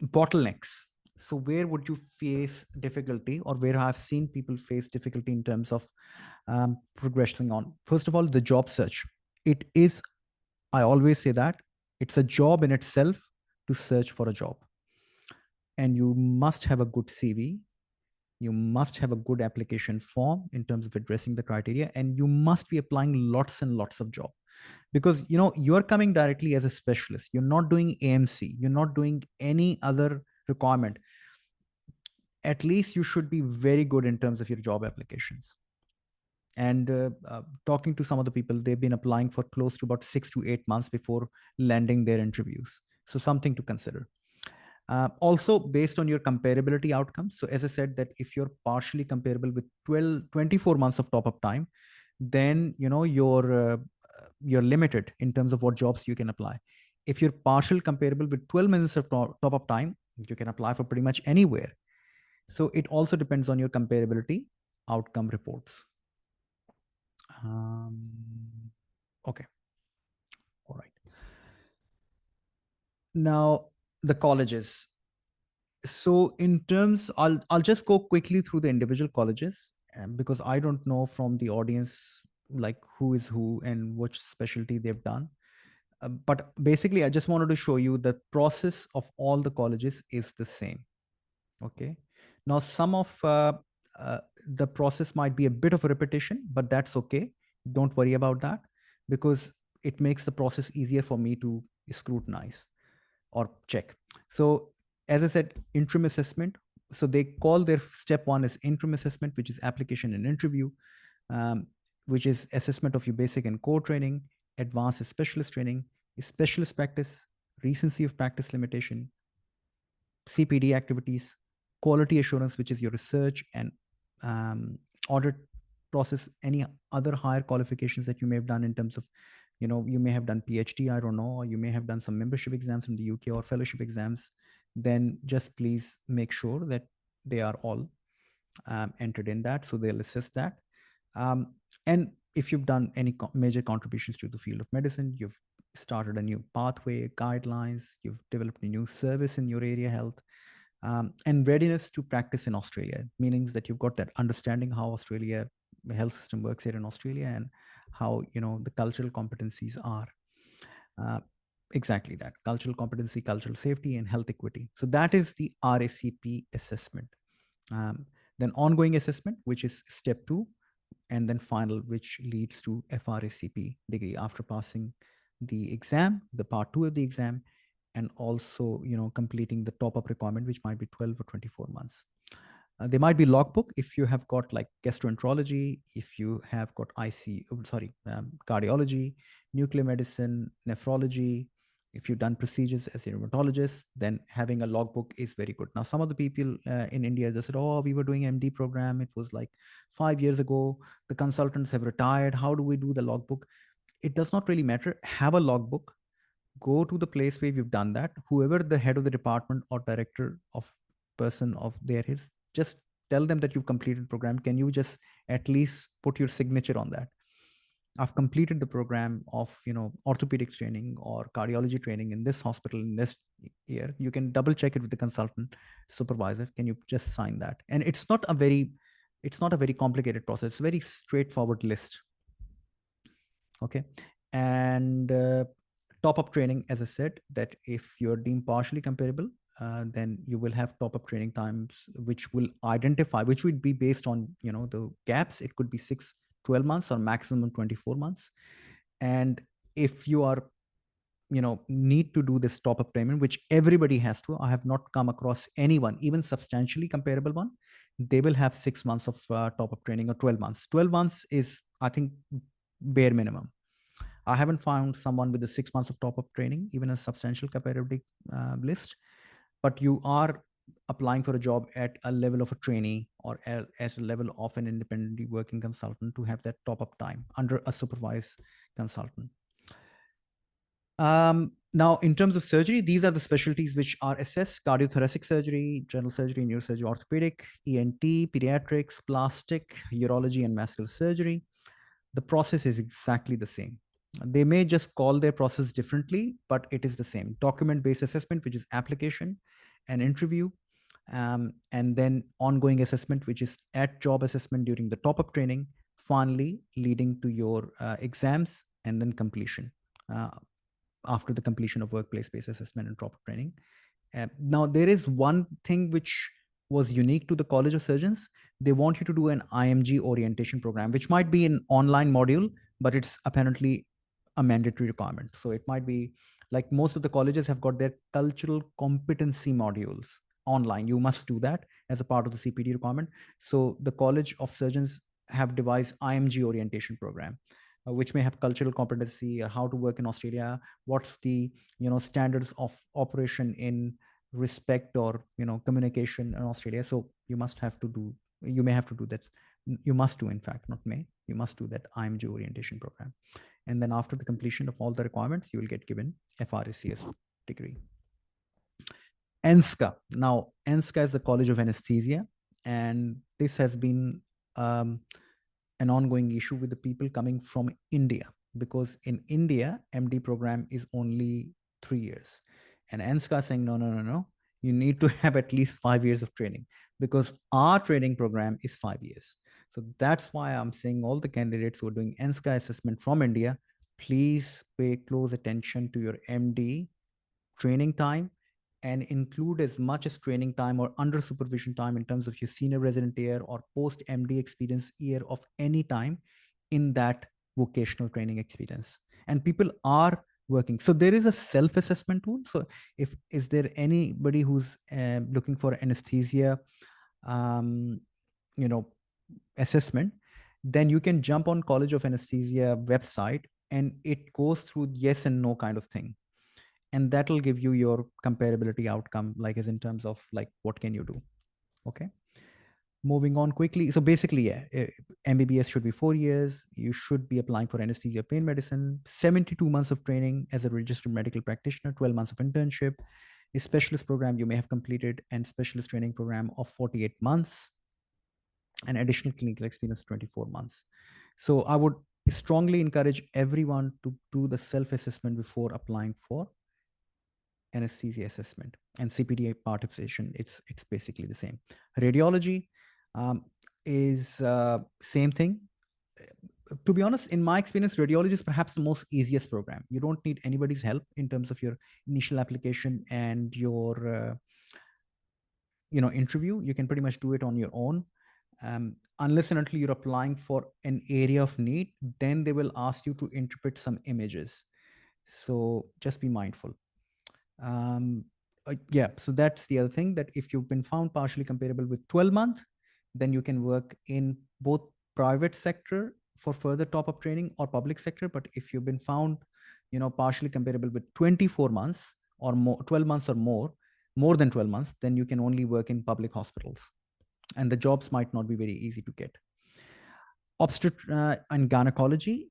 Bottlenecks. So where would you face difficulty, or where I've seen people face difficulty in terms of progressing on? First of all, the job search. It is, I always say that it's a job in itself to search for a job. And you must have a good CV. You must have a good application form in terms of addressing the criteria, and you must be applying lots and lots of jobs, because you're coming directly as a specialist. You're not doing AMC, you're not doing any other requirement. At least you should be very good in terms of your job applications. And talking to some of the people, they've been applying for close to about 6 to 8 months before landing their interviews. So something to consider. Also based on your comparability outcomes. So as I said, that if you're partially comparable with 24 months of top up time, then you're limited in terms of what jobs you can apply. If you're partial comparable with 12 minutes of top up time, you can apply for pretty much anywhere. So it also depends on your comparability outcome reports. Okay. All right. Now the colleges. So in terms, I'll just go quickly through the individual colleges, because I don't know from the audience like who is who and which specialty they've done. But basically, I just wanted to show you the process of all the colleges is the same. Okay. Now, some of uh, the process might be a bit of a repetition, but that's okay. Don't worry about that, because it makes the process easier for me to scrutinize or check. So, as I said, interim assessment. So they call their step one as interim assessment, which is application and interview, which is assessment of your basic and core training, advanced specialist training, specialist practice, recency of practice limitation, CPD activities, quality assurance, which is your research and audit process, any other higher qualifications that you may have done in terms of, you may have done PhD, I don't know, or you may have done some membership exams from the UK or fellowship exams. Then just please make sure that they are all entered in that. So they'll assess that. And if you've done any major contributions to the field of medicine, you've started a new pathway, guidelines, you've developed a new service in your area health, And readiness to practice in Australia, meaning that you've got that understanding how Australia, the health system works here in Australia, and how the cultural competencies are. Uh, exactly that: cultural competency, cultural safety, and health equity. So that is the RACP assessment. Um, then ongoing assessment, which is step 2, and then final, which leads to FRACP degree after passing the exam, the part 2 of the exam, and also completing the top up requirement, which might be 12 or 24 months. There might be logbook if you have got like gastroenterology, if you have got cardiology, nuclear medicine, nephrology. If you've done procedures as a rheumatologist, then having a logbook is very good. Now, some of the people in India just said, "Oh, we were doing MD program. It was like 5 years ago. The consultants have retired. How do we do the logbook?" It does not really matter. Have a logbook. Go to the place where you've done that. Whoever the head of the department or director of person of there is, just tell them that you've completed program. Can you just at least put your signature on that? I've completed the program of orthopedic training or cardiology training in this hospital in this year. You can double check it with the consultant supervisor. Can you just sign that? And it's not a very complicated process. It's a very straightforward list. Okay. And top up training, as I said, that if you're deemed partially comparable, then you will have top up training times, which will identify, which would be based on the gaps. It could be 6, 12 months or maximum 24 months. And if you are need to do this top up payment, which everybody has to, I have not come across anyone even substantially comparable one, they will have 6 months of top up training, or 12 months. 12 months is, I think, bare minimum. I haven't found someone with the 6 months of top up training, even a substantial comparability list. But you are applying for a job at a level of a trainee, or at a level of an independently working consultant, to have that top up time under a supervised consultant. Now, in terms of surgery, these are the specialties which are assessed: cardiothoracic surgery, general surgery, neurosurgery, orthopedic, ENT, pediatrics, plastic, urology, and vascular surgery. The process is exactly the same. They may just call their process differently, but it is the same. Document-based assessment, which is application and interview, and then ongoing assessment, which is at job assessment during the top-up training, finally leading to your exams, and then completion after the completion of workplace-based assessment and top-up training. Now, there is one thing which was unique to the College of Surgeons. They want you to do an IMG orientation program, which might be an online module, but it's apparently a mandatory requirement. So it might be like most of the colleges have got their cultural competency modules online. You must do that as a part of the CPD requirement. So the College of Surgeons have devised IMG orientation program, which may have cultural competency, how to work in Australia, what's the standards of operation in respect or communication in Australia. So you may have to do that. You must do, in fact, not may, you must do that IMG orientation program. And then after the completion of all the requirements, you will get given FRACS degree. ENSCA. Now, ENSCA is the College of Anesthesia, and this has been an ongoing issue with the people coming from India, because in India, MD program is only 3 years. And ENSCA is saying, no, you need to have at least 5 years of training, because our training program is 5 years. So that's why I'm saying all the candidates who are doing ENSCA assessment from India, please pay close attention to your MD training time, and include as much as training time or under supervision time in terms of your senior resident year or post MD experience year of any time in that vocational training experience. And people are working. So there is a self-assessment tool. So if is there anybody who's looking for anesthesia, assessment, then you can jump on College of Anesthesia website, and it goes through yes and no kind of thing, and that will give you your comparability outcome, like as in terms of like what can you do. Okay, moving on quickly. So basically, yeah, MBBS should be 4 years. You should be applying for anesthesia pain medicine, 72 months of training as a registered medical practitioner, 12 months of internship, a specialist program you may have completed, and specialist training program of 48 months, and additional clinical experience 24 months. So I would strongly encourage everyone to do the self-assessment before applying for anesthesia assessment. and CPD participation, it's basically the same. Radiology um, is same thing. To be honest, in my experience, radiology is perhaps the most easiest program. You don't need anybody's help in terms of your initial application and your interview. You can pretty much do it on your own. Unless and until you're applying for an area of need, then they will ask you to interpret some images. So just be mindful. Yeah, so that's the other thing, that if you've been found partially comparable with 12 months, then you can work in both private sector for further top up training or public sector. But if you've been found partially comparable with 24 months or more, 12 months or more than 12 months, then you can only work in public hospitals, and the jobs might not be very easy to get. And gynecology,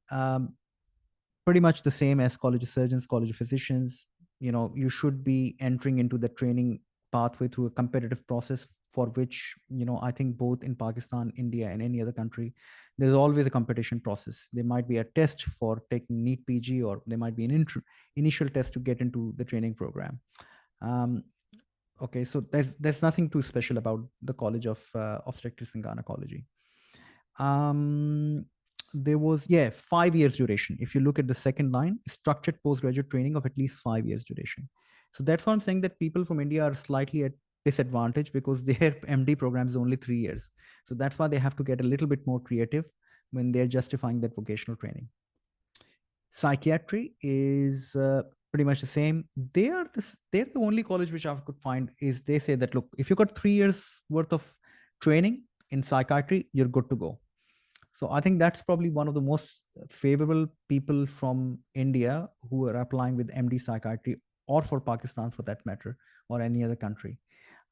pretty much the same as College of Surgeons, College of Physicians. You should be entering into the training pathway through a competitive process, for which I think both in Pakistan, India, and any other country, there's always a competition process. There might be a test for taking NEET PG, or there might be an initial test to get into the training program. Okay, so there's nothing too special about the College of Obstetrics and Gynecology. There was 5 years duration. If you look at the second line, structured postgraduate training of at least 5 years duration. So that's why I'm saying that people from India are slightly at disadvantage, because their MD program is only 3 years. So that's why they have to get a little bit more creative when they're justifying that vocational training. Psychiatry is pretty much the same. They're the only college which I could find is, they say that, look, if you got 3 years worth of training in psychiatry, you're good to go. So I think that's probably one of the most favorable people from India who are applying with MD psychiatry, or for Pakistan for that matter, or any other country.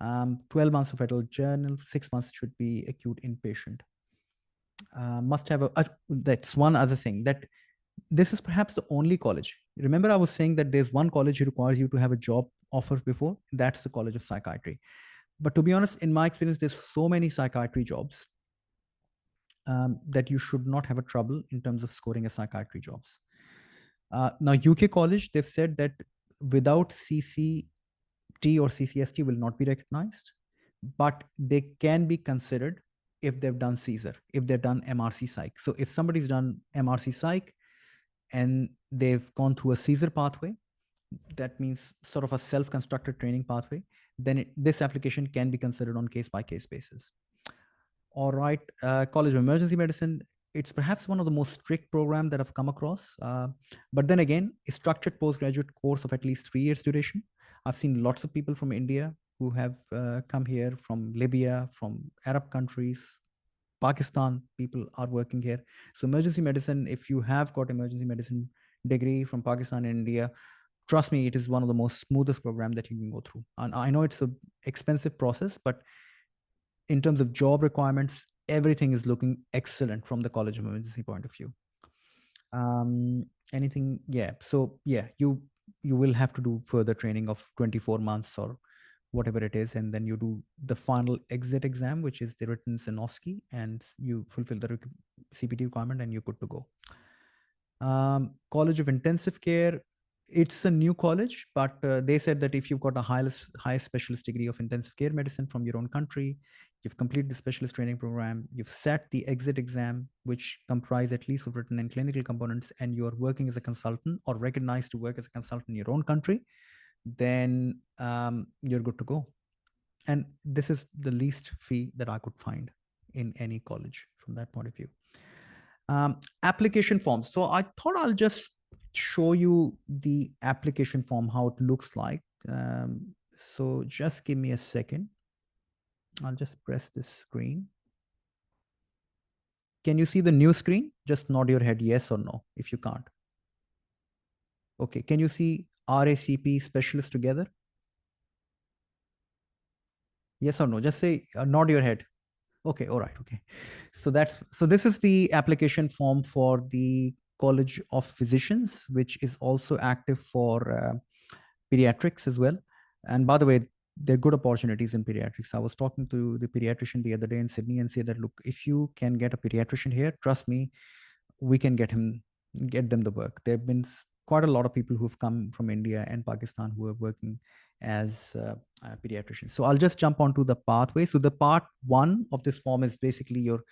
12 months of adult journal, 6 months should be acute inpatient. Must have that's one other thing, that this is perhaps the only college. Remember, I was saying that there's one college who requires you to have a job offer before. That's the College of Psychiatry. But to be honest, in my experience, there's so many psychiatry jobs that you should not have a trouble in terms of scoring a psychiatry jobs. Now, UK college, they've said that without CCT or CCST will not be recognized, but they can be considered if they've done CSER, if they've done MRC Psych. So if somebody's done MRC Psych and they've gone through a CSER pathway, that means sort of a self-constructed training pathway, then this application can be considered on case-by-case basis. All right, College of Emergency Medicine, it's perhaps one of the most strict programs that I've come across. But then again, a structured postgraduate course of at least 3 years duration. I've seen lots of people from India who have come here, from Libya, from Arab countries, Pakistan, people are working here. So emergency medicine, if you have got emergency medicine degree from Pakistan and India, trust me, it is one of the most smoothest program that you can go through. And I know it's an expensive process, but in terms of job requirements, everything is looking excellent from the College of Emergency point of view. Anything? Yeah. So yeah, you will have to do further training of 24 months or whatever it is, and then you do the final exit exam, which is the written Sanoski, and you fulfill the CPT requirement, and you're good to go. College of Intensive Care, it's a new college, but they said that if you've got a high specialist degree of intensive care medicine from your own country, you've completed the specialist training program, you've sat the exit exam, which comprise at least of written and clinical components, and you're working as a consultant or recognized to work as a consultant in your own country, then you're good to go. And this is the least fee that I could find in any college from that point of view. Application forms. So I thought I'll just show you the application form, how it looks like. So just give me a second. I'll just press this screen. Can you see the new screen? Just nod your head yes or no if you can't. Okay, can you see RACP specialist together? Yes or no? Just say nod your head. Okay, all right, okay. So this is the application form for the College of Physicians, which is also active for pediatrics as well. And by the way, there are good opportunities in pediatrics. I was talking to the pediatrician the other day in Sydney and said that, look, if you can get a pediatrician here, trust me, we can get them the work. There have been quite a lot of people who've come from India and Pakistan who are working as pediatricians. So I'll just jump onto the pathway. So the part one of this form is basically your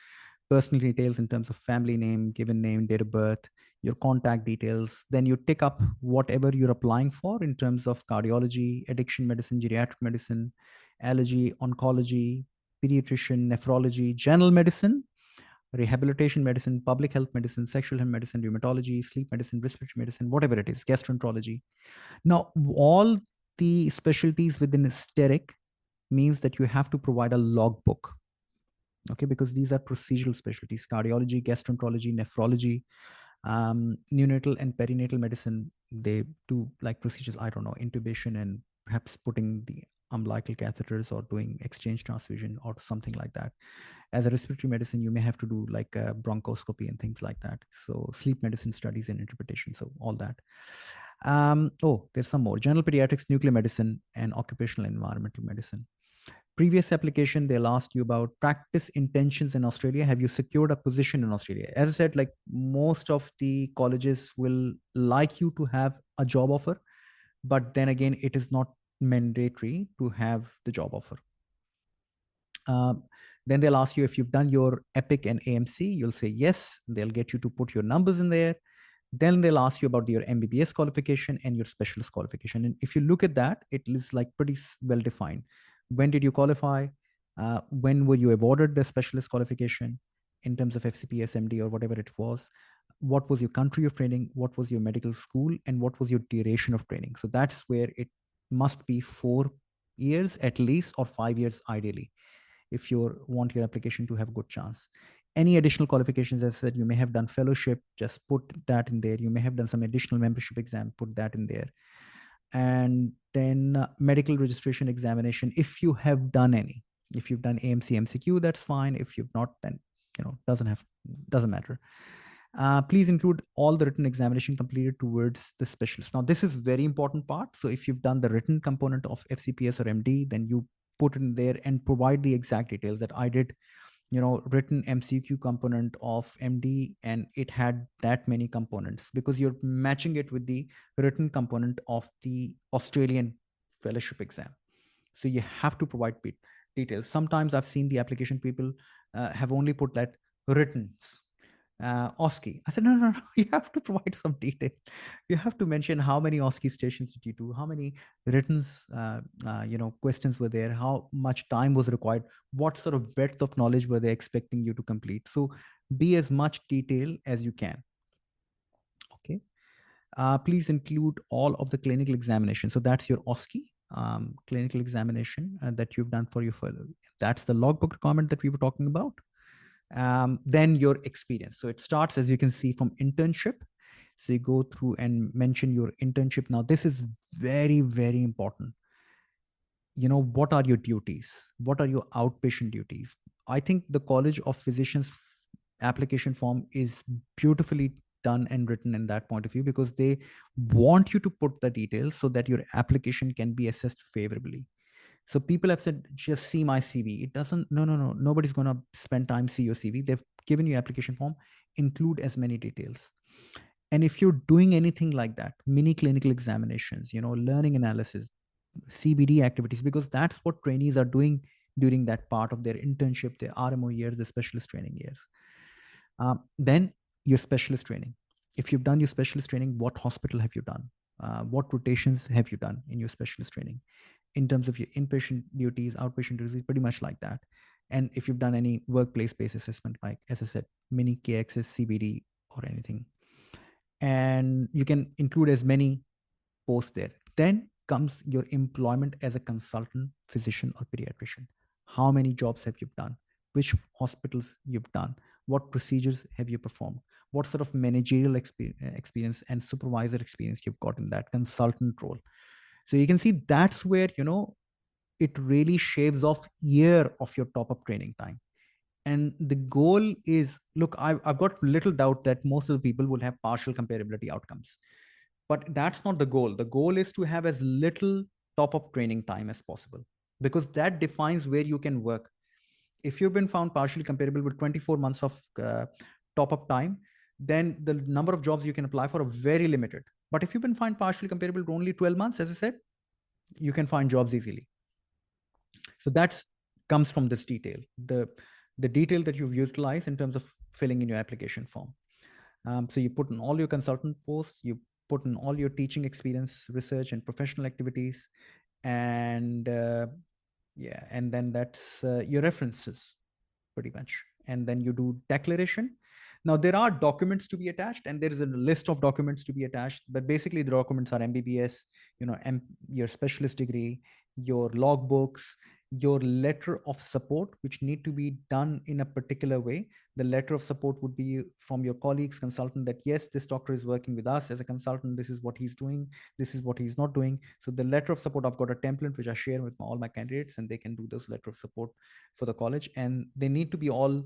personal details in terms of family name, given name, date of birth, your contact details. Then you tick up whatever you're applying for in terms of cardiology, addiction medicine, geriatric medicine, allergy, oncology, pediatrician, nephrology, general medicine, rehabilitation medicine, public health medicine, sexual health medicine, rheumatology, sleep medicine, respiratory medicine, whatever it is, gastroenterology. Now, all the specialties within aesthetic means that you have to provide a logbook. Okay, because these are procedural specialties: cardiology, gastroenterology, nephrology, neonatal and perinatal medicine. They do like procedures, I don't know, intubation and perhaps putting the umbilical catheters or doing exchange transfusion or something like that. As a respiratory medicine, you may have to do like a bronchoscopy and things like that. So sleep medicine studies and interpretation, so all that. Oh, there's some more: general pediatrics, nuclear medicine, and occupational and environmental medicine. Previous application, they'll ask you about practice intentions in Australia. Have you secured a position in Australia? As I said, like most of the colleges will like you to have a job offer, but then again, it is not mandatory to have the job offer. Then they'll ask you if you've done your EPIC and AMC. You'll say yes. They'll get you to put your numbers in there. Then they'll ask you about your MBBS qualification and your specialist qualification. And if you look at that, it is like pretty well defined. When did you qualify? When were you awarded the specialist qualification in terms of FCPS, MD, or whatever it was? What was your country of training? What was your medical school? And what was your duration of training? So that's where it must be 4 years at least, or 5 years ideally, if you want your application to have a good chance. Any additional qualifications, as I said, you may have done fellowship, just put that in there. You may have done some additional membership exam, put that in there. And then medical registration examination, if you have done any. If you've done AMC, MCQ, that's fine. If you've not, then doesn't matter. Please include all the written examination completed towards the specialist. Now, this is very important part. So if you've done the written component of FCPS or MD, then you put it in there and provide the exact details that I did, written MCQ component of MD, and it had that many components, because you're matching it with the written component of the Australian fellowship exam. So you have to provide details. Sometimes I've seen the application people have only put that written OSCE. I said, no, you have to provide some detail. You have to mention how many OSCE stations did you do, how many written, questions were there, how much time was required, what sort of breadth of knowledge were they expecting you to complete. So be as much detail as you can. Okay. Please include all of the clinical examination. So that's your OSCE, clinical examination that you've done for your fellow. That's the logbook requirement that we were talking about. Then your experience. So it starts, as you can see, from internship. So you go through and mention your internship. Now, this is very, very important. What are your duties? What are your outpatient duties? I think the College of Physicians application form is beautifully done and written in that point of view, because they want you to put the details so that your application can be assessed favorably. So people have said, just see my CV. It doesn't, no. Nobody's going to spend time see your CV. They've given you application form, include as many details. And if you're doing anything like that, mini clinical examinations, learning analysis, CBD activities, because that's what trainees are doing during that part of their internship, their RMO years, the specialist training years. Then your specialist training. If you've done your specialist training, what hospital have you done? What rotations have you done in your specialist training? In terms of your inpatient duties, outpatient duties, pretty much like that. And if you've done any workplace-based assessment, like, as I said, mini KXS, CBD, or anything. And you can include as many posts there. Then comes your employment as a consultant physician or pediatrician. How many jobs have you done? Which hospitals you've done? What procedures have you performed? What sort of managerial experience and supervisor experience you've got in that consultant role? So you can see that's where, it really shaves off year of your top-up training time. And the goal is, look, I've got little doubt that most of the people will have partial comparability outcomes. But that's not the goal. The goal is to have as little top-up training time as possible, because that defines where you can work. If you've been found partially comparable with 24 months of top-up time, then the number of jobs you can apply for are very limited. But if you've been found partially comparable to only 12 months, as I said, You can find jobs easily. So that's comes from this detail, the detail that you've utilized in terms of filling in your application form. So you put in all your consultant posts, you put in all your teaching experience, research, and professional activities, and yeah, and then that's your references pretty much. And then you do declaration. Now there are documents to be attached, and there is a list of documents to be attached. But basically, the documents are MBBS, your specialist degree, your logbooks, your letter of support, which need to be done in a particular way. The letter of support would be from your colleagues, consultant, that yes, this doctor is working with us as a consultant. This is what he's doing. This is what he's not doing. So the letter of support, I've got a template which I share with all my candidates, and they can do those letter of support for the college, and they need to be all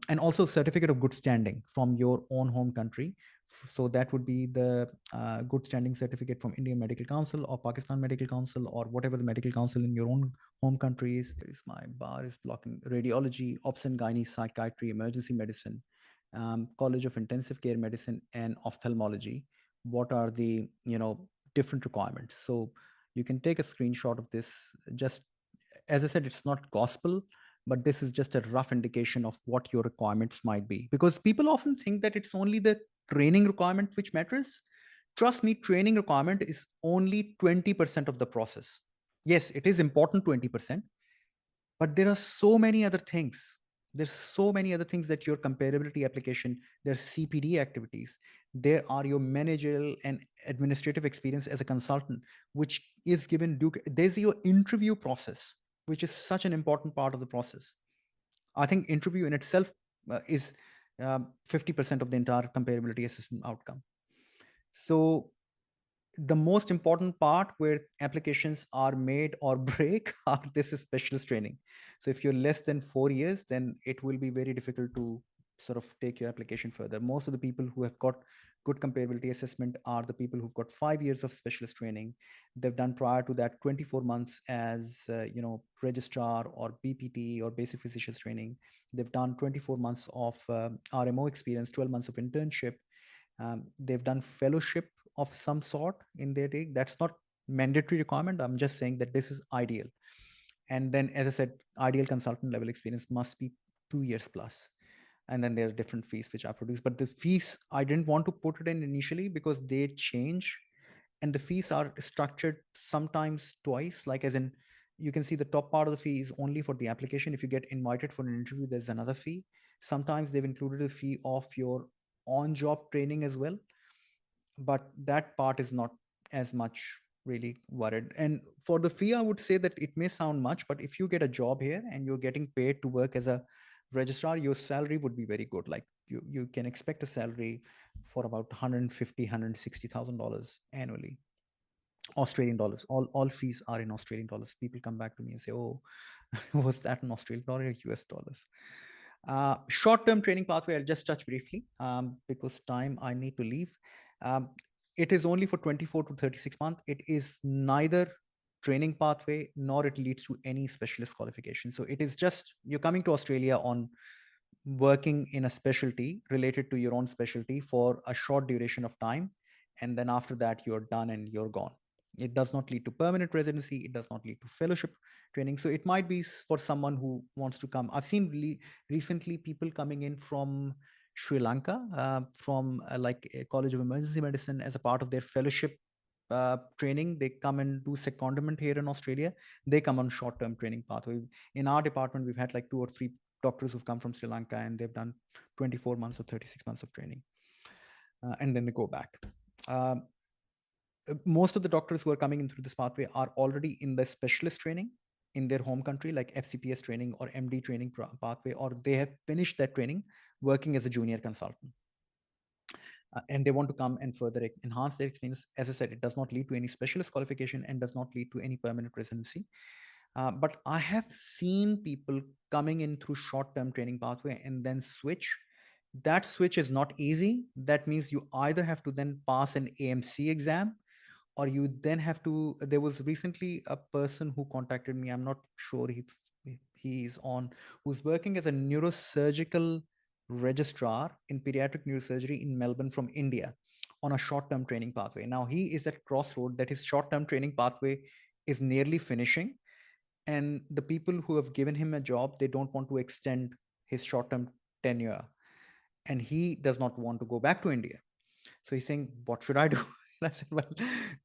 and also certificate of good standing from your own home country. So that would be the good standing certificate from Indian Medical Council or Pakistan Medical Council or whatever the medical council in your own home country is. My bar is blocking. Radiology, obs and gynae, psychiatry, emergency medicine, College of Intensive Care Medicine, and ophthalmology. What are the different requirements? So you can take a screenshot of this. Just as I said, it's not gospel, but this is just a rough indication of what your requirements might be. Because people often think that it's only the training requirement which matters. Trust me, training requirement is only 20% of the process. Yes, it is important 20%, but there are so many other things. There's so many other things that your comparability application, there's CPD activities, there are your managerial and administrative experience as a consultant, which is given due. There's your interview process, which is such an important part of the process. I think interview in itself is 50% of the entire comparability assessment outcome. So the most important part where applications are made or break are this is specialist training. So if you're less than 4 years, then it will be very difficult to sort of take your application further. Most of the people who have got good comparability assessment are the people who've got 5 years of specialist training. They've done prior to that 24 months as registrar or BPT or basic physicians training. They've done 24 months of RMO experience, 12 months of internship. They've done fellowship of some sort in their day. That's not mandatory requirement. I'm just saying that this is ideal. And then, as I said, ideal consultant level experience must be 2 years plus. And then there are different fees which are produced. But the fees, I didn't want to put it in initially because they change, and the fees are structured sometimes twice. Like as in, you can see the top part of the fee is only for the application. If you get invited for an interview, there's another fee. Sometimes they've included a fee of your on-job training as well, but that part is not as much really worried. And for the fee, I would say that it may sound much, but if you get a job here and you're getting paid to work as a registrar, your salary would be very good. Like you can expect a salary for about 150 $160,000 annually, Australian dollars. All fees are in Australian dollars. People come back to me and say, oh, was that an Australian dollar or US dollars? Short-term training pathway, I'll just touch briefly because time I need to leave. Um, it is only for 24 to 36 months. It is neither training pathway nor it leads to any specialist qualification. So it is just you're coming to Australia on working in a specialty related to your own specialty for a short duration of time, and then after that you're done and you're gone. It does not lead to permanent residency, it does not lead to fellowship training. So it might be for someone who wants to come. I've seen recently people coming in from Sri Lanka, from like a College of Emergency Medicine, as a part of their fellowship training. They come and do secondment here in Australia. They come on short-term training pathway. In our department, we've had like 2 or 3 doctors who've come from Sri Lanka, and they've done 24 months or 36 months of training, and then they go back. Um, Most of the doctors who are coming in through this pathway are already in the specialist training in their home country, like FCPS training or MD training pathway, or they have finished that training working as a junior consultant. And they want to come and further enhance their experience. As I said, it does not lead to any specialist qualification and does not lead to any permanent residency. But I have seen people coming in through short-term training pathway and then switch. That switch is not easy. That means you either have to then pass an AMC exam, or you then have to. There was recently a person who contacted me. I'm not sure if he's on, who's working as a neurosurgical registrar in pediatric neurosurgery in Melbourne from India on a short-term training pathway. Now he is at crossroad that his short-term training pathway is nearly finishing, and the people who have given him a job, they don't want to extend his short-term tenure, and he does not want to go back to India. So he's saying, what should I do? And I said, well,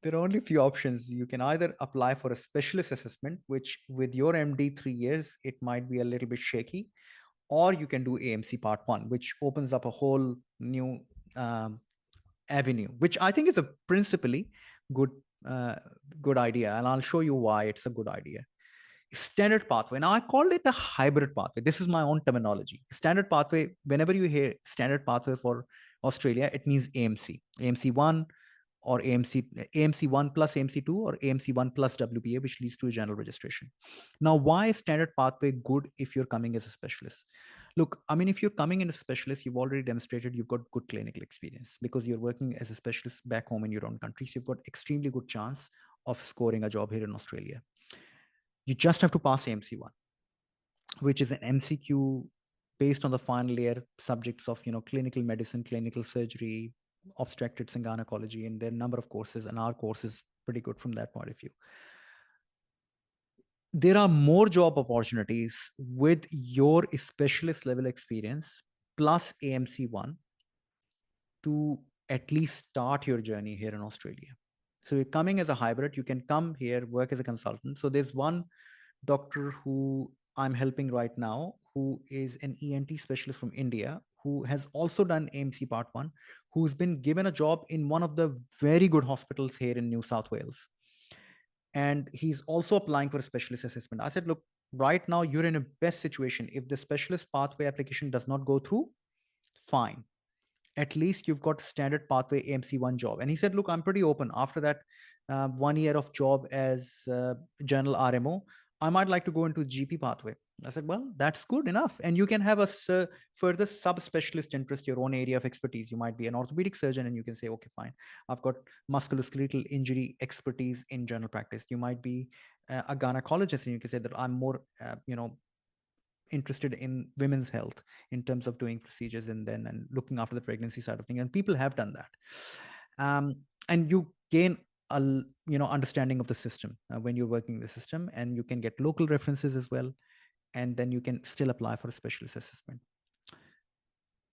there are only a few options. You can either apply for a specialist assessment, which with your MD 3 years, it might be a little bit shaky, or you can do AMC Part 1, which opens up a whole new um, avenue, which I think is a principally good uh, good idea. And I'll show you why it's a good idea. Standard pathway. Now I called it a hybrid pathway. This is my own terminology. Standard pathway, whenever you hear standard pathway for Australia, it means AMC, AMC1 or AMC1 plus AMC2 or AMC1 plus WPA, which leads to a general registration. Now, why is standard pathway good if you're coming as a specialist? Look, I mean, if you're coming in as a specialist, you've already demonstrated you've got good clinical experience because you're working as a specialist back home in your own country. So you've got extremely good chance of scoring a job here in Australia. You just have to pass AMC1, which is an MCQ based on the final year subjects of, clinical medicine, clinical surgery, obstetrics and gynecology, and there are a number of courses, and our course is pretty good from that point of view. There are more job opportunities with your specialist level experience plus AMC1 to at least start your journey here in Australia. So you're coming as a hybrid, you can come here, work as a consultant. So there's one doctor who I'm helping right now, who is an ENT specialist from India, who has also done AMC Part 1, who's been given a job in one of the very good hospitals here in New South Wales. And he's also applying for a specialist assessment. I said, look, right now you're in a best situation. If the specialist pathway application does not go through, fine. At least you've got standard pathway AMC1 job. And he said, look, I'm pretty open. After that 1 year of job as general RMO, I might like to go into GP pathway. I said, well, that's good enough. And you can have a further subspecialist interest, your own area of expertise. You might be an orthopedic surgeon and you can say, okay, fine. I've got musculoskeletal injury expertise in general practice. You might be a gynecologist and you can say that I'm more, interested in women's health in terms of doing procedures and looking after the pregnancy side of things, and people have done that, and you gain a understanding of the system when you're working the system, and you can get local references as well, and then you can still apply for a specialist assessment.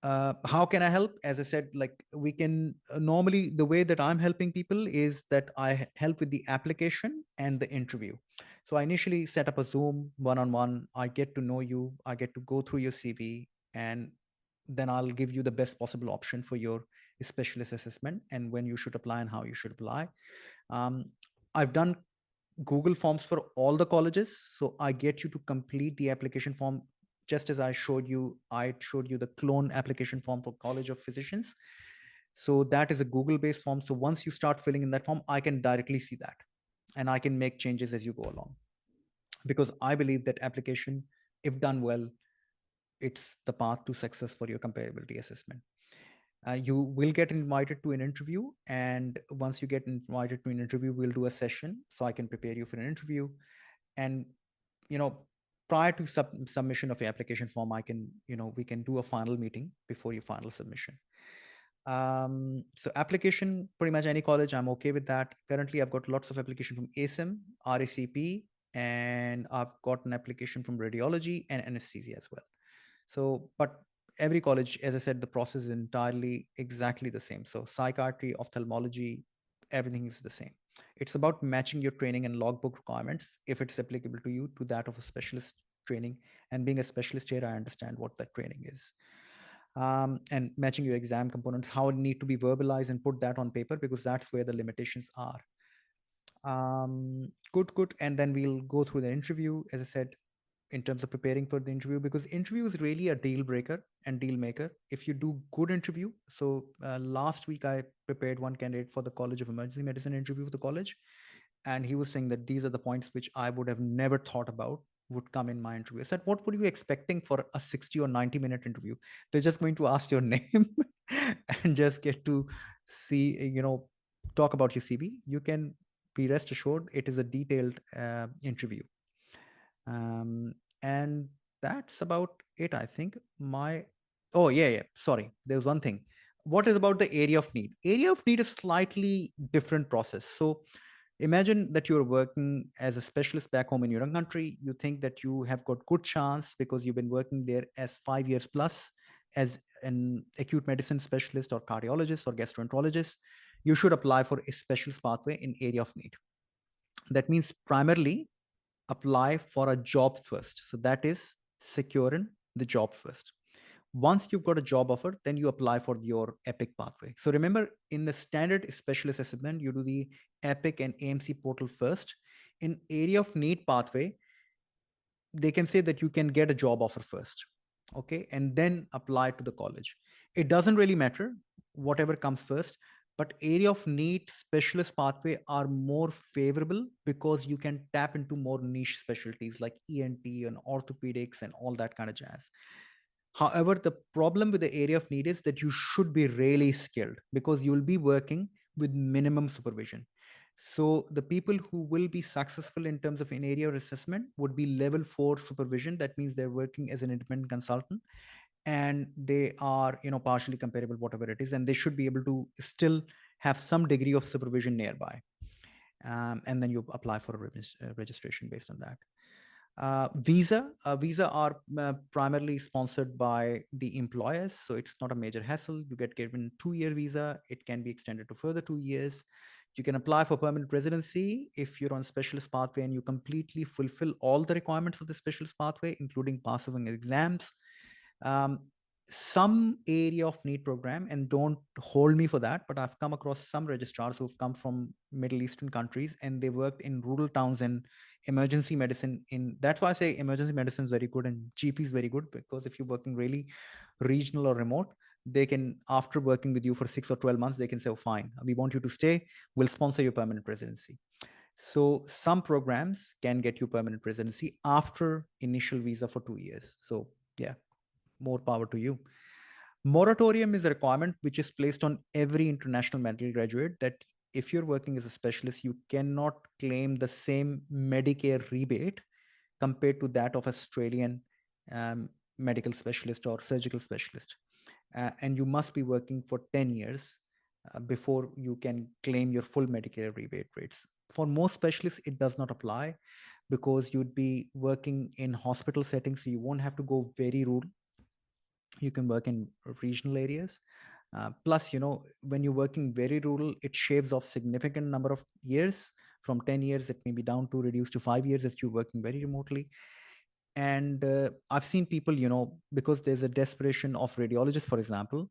How can I help? As I said, like we can normally, the way that I'm helping people is that I help with the application and the interview. So I initially set up a Zoom one-on-one. I get to know you. I get to go through your CV, and then I'll give you the best possible option for your specialist assessment and when you should apply and how you should apply. I've done Google Forms for all the colleges. So I get you to complete the application form just as I showed you the clone application form for College of Physicians. So that is a Google-based form. So once you start filling in that form, I can directly see that and I can make changes as you go along. Because I believe that application, if done well, it's the path to success for your comparability assessment. You will get invited to an interview, and once you get invited to an interview, we'll do a session so I can prepare you for an interview. And prior to submission of the application form, we can do a final meeting before your final submission. So application, pretty much any college, I'm okay with that. Currently, I've got lots of application from ASIM, RACP, and I've got an application from radiology and anesthesia as well. So, but every college, as I said, the process is entirely exactly the same. So psychiatry, ophthalmology, everything is the same. It's about matching your training and logbook requirements, if it's applicable to you, to that of a specialist training. And being a specialist here, I understand what that training is. And matching your exam components, how it need to be verbalized and put that on paper, because that's where the limitations are. Good. And then we'll go through the interview, as I said, in terms of preparing for the interview, because interview is really a deal breaker and deal maker if you do good interview. So last week I prepared one candidate for the College of Emergency Medicine interview for the college, and he was saying that these are the points which I would have never thought about would come in my interview. I said, what were you expecting for a 60 or 90-minute interview? They're just going to ask your name and just get to see, talk about your CV. You can be rest assured it is a detailed interview. And that's about it, I think. Sorry, there's one thing. What is about the area of need? Area of need is slightly different process. So Imagine that you're working as a specialist back home in your own country. You think that you have got good chance because you've been working there as 5 years plus as an acute medicine specialist or cardiologist or gastroenterologist. You should apply for a specialist pathway in area of need. That means primarily apply for a job first. So that is securing the job first. Once you've got a job offer, then you apply for your EPIC pathway. So remember, in the standard specialist assessment, you do the EPIC and AMC portal first. In area of need pathway, they can say that you can get a job offer first, okay, and then apply to the college. It doesn't really matter, whatever comes first, but area of need specialist pathway are more favorable because you can tap into more niche specialties like ENT and orthopedics and all that kind of jazz. However, the problem with the area of need is that you should be really skilled because you'll be working with minimum supervision. So the people who will be successful in terms of an area assessment would be level 4 supervision. That means they're working as an independent consultant and they are, partially comparable, whatever it is, and they should be able to still have some degree of supervision nearby. And then you apply for a registration based on that. Visa are primarily sponsored by the employers, so it's not a major hassle. You get given 2-year visa. It can be extended to further 2 years. You can apply for permanent residency if you're on specialist pathway and you completely fulfill all the requirements of the specialist pathway, including passing exams. Some area of need program, and don't hold me for that, but I've come across some registrars who've come from Middle Eastern countries and they worked in rural towns and emergency medicine. That's why I say emergency medicine is very good and GP is very good, because if you're working really regional or remote, they can, after working with you for 6 or 12 months, they can say, oh, fine, we want you to stay, we'll sponsor your permanent residency. So some programs can get you permanent residency after initial visa for 2 years. So yeah, more power to you. Moratorium is a requirement which is placed on every international medical graduate, that if you're working as a specialist, you cannot claim the same Medicare rebate compared to that of Australian medical specialist or surgical specialist. And you must be working for 10 years before you can claim your full Medicare rebate rates. For most specialists, it does not apply because you'd be working in hospital settings, so you won't have to go very rural. You can work in regional areas. Plus, when you're working very rural, it shaves off significant number of years. From 10 years, it may be down to reduced to 5 years if you're working very remotely. And I've seen people, because there's a desperation of radiologists, for example,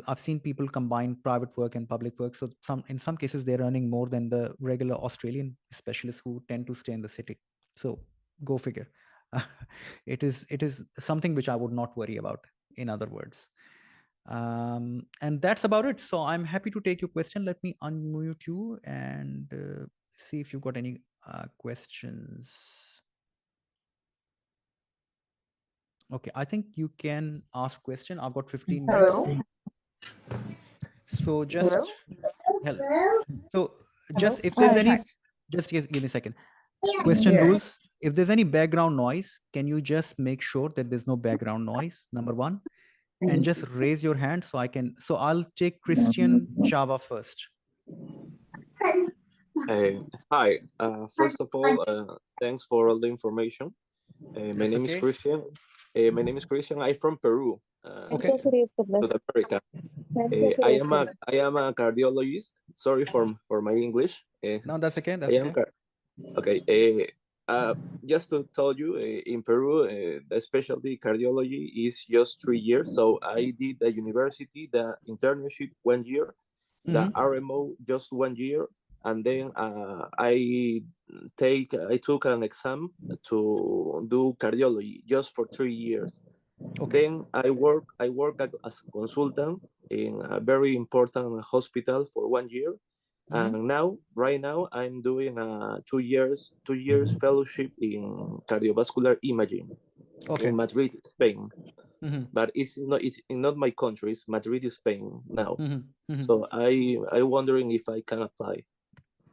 I've seen people combine private work and public work. So in some cases, they're earning more than the regular Australian specialists who tend to stay in the city. So go figure. It is something which I would not worry about, in other words. And that's about it. So I'm happy to take your question. Let me unmute you and see if you've got any questions. Okay, I think you can ask question. I've got 15 minutes. Hello. So just hello. So just if Hi. there's any, just give me a second. Question Yeah. rules. If there's any background noise, can you just make sure that there's no background noise? Number one, and just raise your hand so I can. So I'll take Christian Chava first. Hi. First of all, thanks for all the information. My name is Christian. My name is Christian. I'm from Peru. Okay. South America. I am a cardiologist. Sorry for my English. No, that's okay. That's okay. Okay. Just to tell you, in Peru, the specialty cardiology is just 3 years. So I did the university, the internship 1 year, the RMO just 1 year, and then I took an exam to do cardiology just for 3 years. Okay. Then I work as a consultant in a very important hospital for 1 year. And right now, I'm doing a 2 years fellowship in cardiovascular imaging in Madrid, Spain. But it's not my country. It's Madrid, Spain now. So I wondering if I can apply.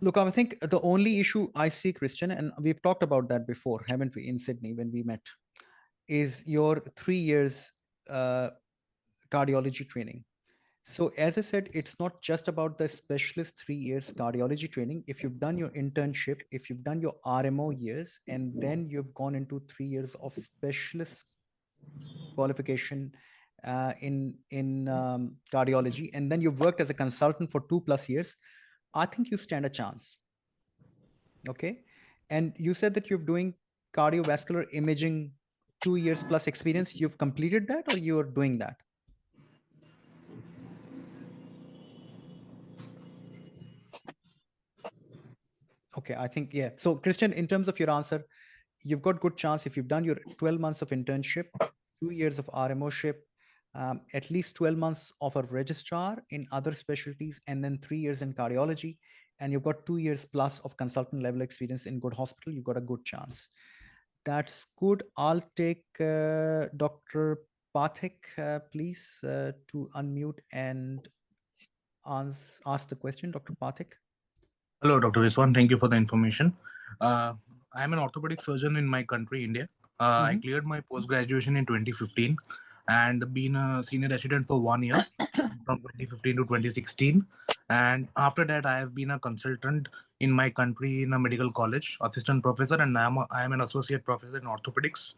Look, I think the only issue I see, Christian, and we've talked about that before, haven't we, in Sydney when we met, is your 3 years cardiology training. So as I said, it's not just about the specialist 3 years cardiology training. If you've done your internship, if you've done your RMO years, and then you've gone into 3 years of specialist qualification in cardiology, and then you've worked as a consultant for 2+ years, I think you stand a chance. Okay, and you said that you're doing cardiovascular imaging, 2 years plus experience. You've completed that, or you're doing that? Okay, I think, yeah. So Christian, in terms of your answer, you've got good chance if you've done your 12 months of internship, 2 years of RMOship, at least 12 months of a registrar in other specialties, and then 3 years in cardiology, and you've got 2 years plus of consultant level experience in good hospital, you've got a good chance. That's good. I'll take Dr. Pathik, please, to unmute and ask the question. Dr. Pathik. Hello, Dr. Viswan. Thank you for the information. Uh, I'm an orthopedic surgeon in my country, India. I Mm-hmm. cleared my post graduation in 2015 and been a senior resident for 1 year from 2015 to 2016. And after that, I have been a consultant in my country in a medical college, assistant professor, and I am an associate professor in orthopedics.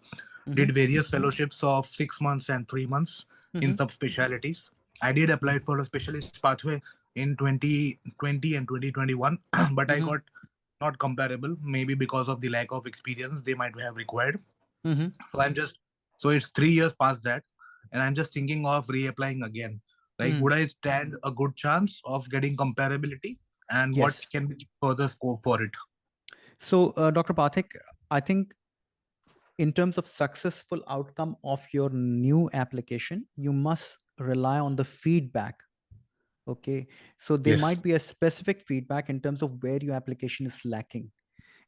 Did various fellowships of 6 months and 3 months in subspecialties. I did apply for a specialist pathway in 2020 and 2021, but I got not comparable, maybe because of the lack of experience they might have required. So it's 3 years past that, and I'm just thinking of reapplying again. Like, would I stand a good chance of getting comparability, and what Yes. can be further scope for it? So, Dr. Pathik, I think in terms of successful outcome of your new application, you must rely on the feedback. Okay, so there might Yes. be a specific feedback in terms of where your application is lacking,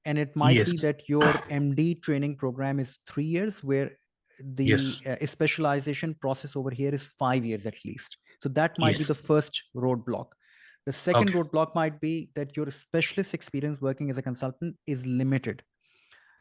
and it might be Yes. that your MD training program is 3 years, where the Yes. specialization process over here is 5 years at least. So that might be the Yes. first roadblock. The second Okay. roadblock might be that your specialist experience working as a consultant is limited.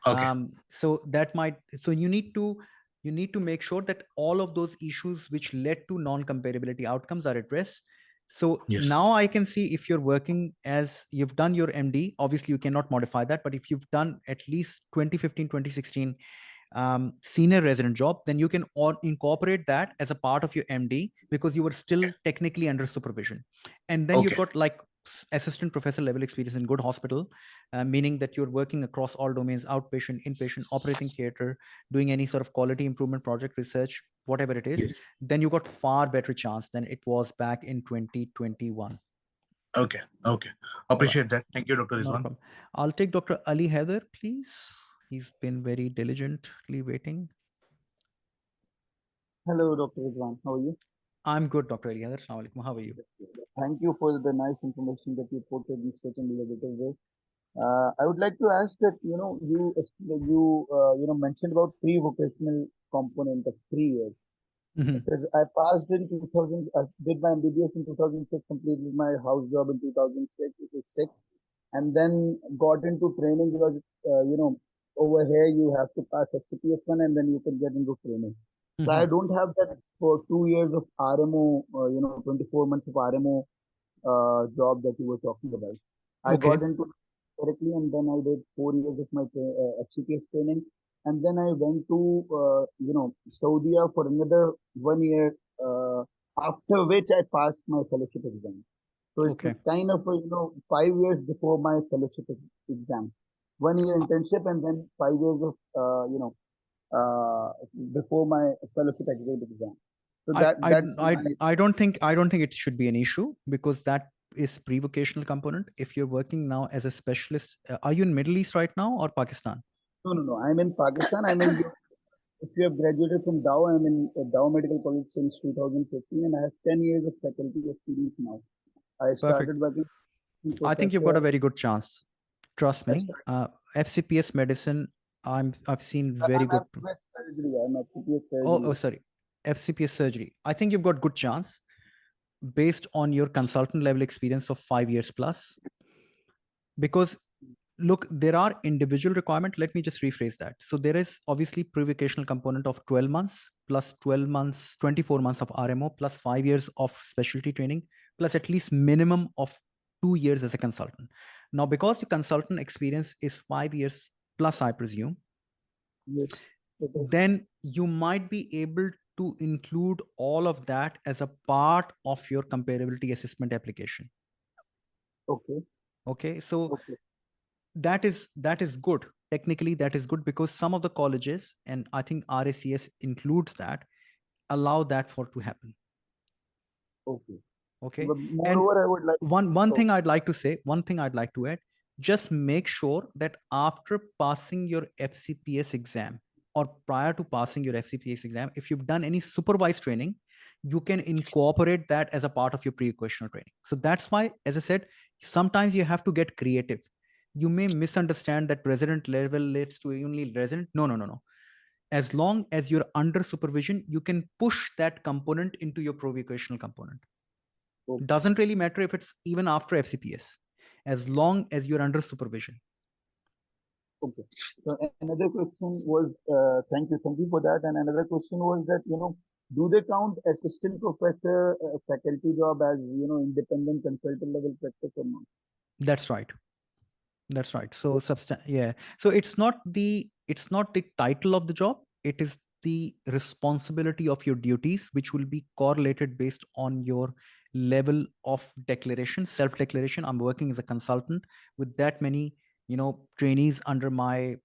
Okay. So that might, so you need to make sure that all of those issues which led to non-comparability outcomes are addressed. So Yes. now I can see if you're working as you've done your MD, obviously you cannot modify that, but if you've done at least 2015 2016 senior resident job, then you can incorporate that as a part of your MD, because you were still technically under supervision. And then you've Okay. got like assistant professor level experience in good hospital, meaning that you're working across all domains: outpatient, inpatient, operating theater, doing any sort of quality improvement project, research, whatever it is. Yes. Then you got far better chance than it was back in 2021. Okay. Okay. All right, Appreciate that. Thank you, Dr. not a Rizwan. problem. I'll take Dr. Ali Heather, please. He's been very diligently waiting. Hello, Dr. Rizwan. How are you? I'm good, Dr. Ali Heather. Assalamu alaikum. How are you? Thank you for the nice information that you put in such an elaborative way. I would like to ask that you mentioned about pre-vocational component of 3 years. Mhm, Because I passed in 2000, I did my MBBS in 2006, completed my house job in 2006, which is six, and then got into training because over here you have to pass FCPS one and then you can get into training. So I mhm. don't have that for 2 years of RMO, 24 months of RMO job that you were talking about. I Okay. got into directly, and then I did 4 years of my FCPS training, and then I went to Saudi for another 1 year. After which I passed my fellowship exam. So it's a Okay. kind of 5 years before my fellowship exam, 1 year I, internship, and then 5 years of uh, before my fellowship exam. So I, I, that's I, my I don't think it should be an issue, because that is pre-vocational component. If you're working now as a specialist, are you in Middle East right now or Pakistan? no. I'm in Pakistan. I'm in If you have graduated from Dow, I'm in Dow Medical College since 2015, and I have 10 years of faculty experience now. I Perfect. started working as a I think you've got professor. a very good chance. Trust I me. started, FCPS medicine, I've seen very I'm good. with surgery. I'm at CPS Oh, surgery. sorry. FCPS surgery. I think you've got good chance based on your consultant level experience of 5 years plus, because look, there are individual requirements. Let me just rephrase that. So there is obviously pre-vocational component of 12 months plus 12 months, 24 months of RMO plus 5 years of specialty training plus at least minimum of 2 years as a consultant. Now, because your consultant experience is 5 years plus, I presume, Yes. then you might be able to include all of that as a part of your comparability assessment application. Okay. Okay, so Okay. that is good. Technically, that is good because some of the colleges, and I think RACS includes that, allow that for to happen. Okay. Okay, But and moreover, I would like one thing I'd like to say, one thing I'd like to add, just make sure that after passing your FCPS exam or prior to passing your FCPS exam, if you've done any supervised training, you can incorporate that as a part of your pre-vocational training. So that's why, as I said, sometimes you have to get creative. You may misunderstand that resident level leads to only resident. No. As long as you're under supervision, you can push that component into your pro-vocational component. Okay. Doesn't really matter if it's even after FCPS, as long as you're under supervision. Okay. So another question was, thank you for that. And another question was that, do they count assistant professor faculty job as, independent consultant level practice or not? That's right. That's right. So yeah. So it's not the title of the job. It is the responsibility of your duties, which will be correlated based on your level of declaration, self-declaration. I'm working as a consultant with that many, trainees under my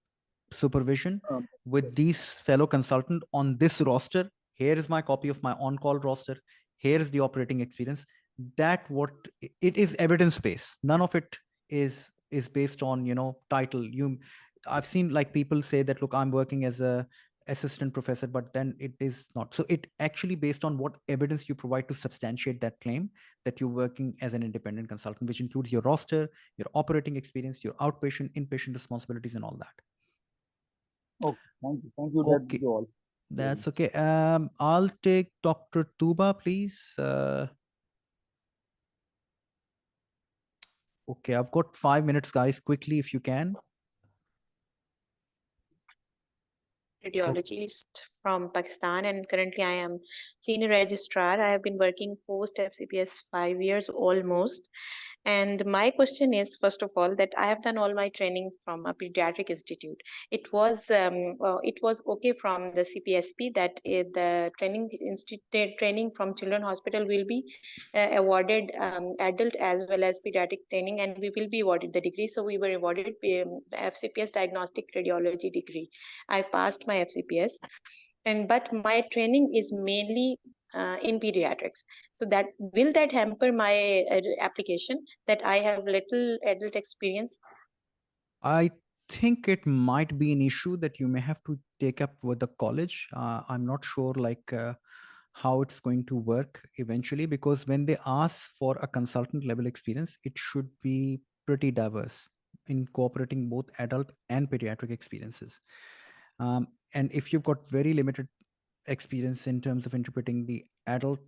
supervision with these fellow consultant on this roster. Here is my copy of my on-call roster. Here is the operating experience. That what it is, evidence based. None of it is based on title. I've seen like people say that, look, I'm working as a assistant professor, but then it is not. So it actually based on what evidence you provide to substantiate that claim that you're working as an independent consultant, which includes your roster, your operating experience, your outpatient, inpatient responsibilities, and all that. Okay, thank you. Thank you. Okay, That's all. that's okay. I'll take Dr. Tuba, please. Okay, I've got 5 minutes, guys. Quickly, if you can. Radiologist from Pakistan, and currently I am senior registrar. I have been working post FCPS 5 years almost. And my question is, first of all, that I have done all my training from a pediatric institute. It was okay from the CPSP that the training from Children's Hospital will be awarded adult as well as pediatric training, and we will be awarded the degree. So we were awarded FCPS diagnostic radiology degree. I passed my FCPS, but my training is mainly in pediatrics. So that will that hamper my application that I have little adult experience? I think it might be an issue that you may have to take up with the college. I'm not sure how it's going to work eventually, because when they ask for a consultant level experience, it should be pretty diverse, incorporating both adult and pediatric experiences. And if you've got very limited experience in terms of interpreting the adult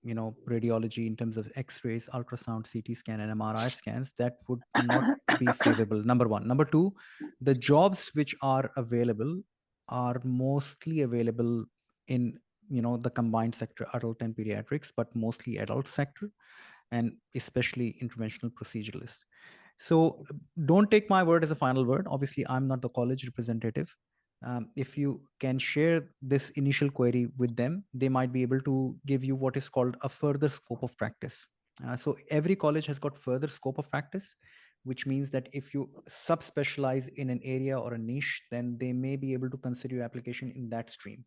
radiology in terms of x-rays, ultrasound, CT scan, and MRI scans, that would not be favorable. Number one. Number two, the jobs which are available are mostly available in the combined sector, adult and pediatrics, but mostly adult sector, and especially interventional proceduralist. So don't take my word as a final word. Obviously, I'm not the college representative. If you can share this initial query with them, they might be able to give you what is called a further scope of practice. So every college has got further scope of practice, which means that if you subspecialize in an area or a niche, then they may be able to consider your application in that stream.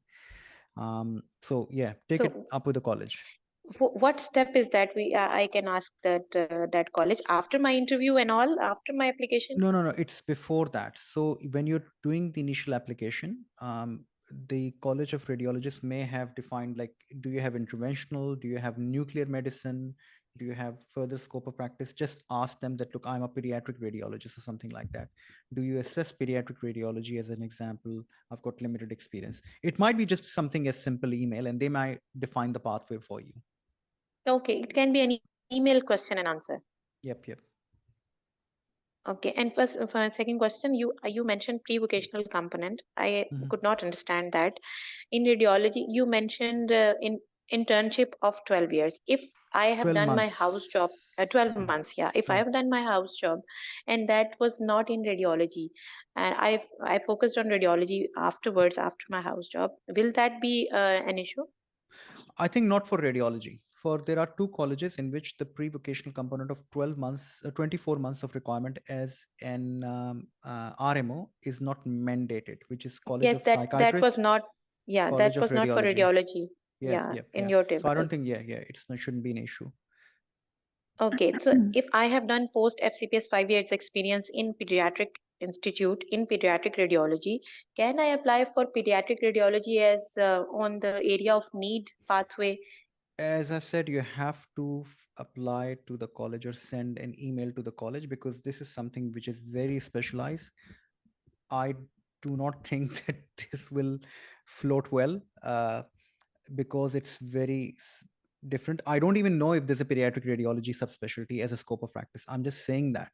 So yeah, take it up with the college. What step is that I can ask that college after my interview and all, after my application? No, it's before that. So when you're doing the initial application, the College of Radiologists may have defined, like, do you have interventional, do you have nuclear medicine, do you have further scope of practice? Just ask them that, look, I'm a pediatric radiologist or something like that. Do you assess pediatric radiology as an example? I've got limited experience. It might be just something as simple email, and they might define the pathway for you. Okay, it can be an email question and answer. Yep. Okay, and first, for second question, you mentioned pre-vocational component. I Mhm. could not understand that. In radiology, you mentioned in internship of 12 years. If I have 12 done my house job, months. 12 Yeah. months, yeah. If I Yeah. have done my house job, and that was not in radiology, and I focused on radiology afterwards after my house job, will that be an issue? I think not for radiology. For there are two colleges in which the pre-vocational component of 12 months, 24 months of requirement as an RMO is not mandated, which is College Yes, of that was Psychiatrists, not. Yeah, College that of was not for Radiology. radiology. Yeah, Yeah, yeah, in yeah. your So I table. don't think, it's not shouldn't be an issue. Okay, so if I have done post FCPS 5 years experience in pediatric institute in pediatric radiology, can I apply for pediatric radiology as on the area of need pathway? As I said, you have to apply to the college or send an email to the college because this is something which is very specialized. I do not think that this will float well because it's very different. I don't even know if there's a pediatric radiology subspecialty as a scope of practice. I'm just saying that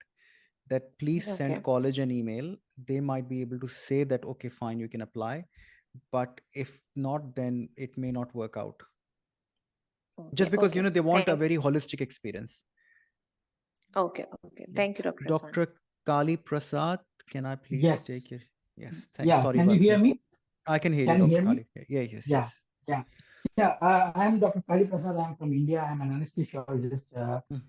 please Okay, send college an email. They might be able to say that, okay, fine, you can apply. But if not, then it may not work out. okay, Just because, okay. they want a Thank. very holistic experience. Okay, okay. Yeah. Thank you, Dr. Rizwan. Dr. Kali Prasad, can I please take Yes. your... Yes, thanks. Yeah. Sorry Can you about hear that. me? I can hear you, Can you Dr. hear me? Kali. Yeah, yes, Yeah. yes. Yeah. Yeah. I'm Dr. Kali Prasad. I'm from India. I'm an anesthesiologist. Mm.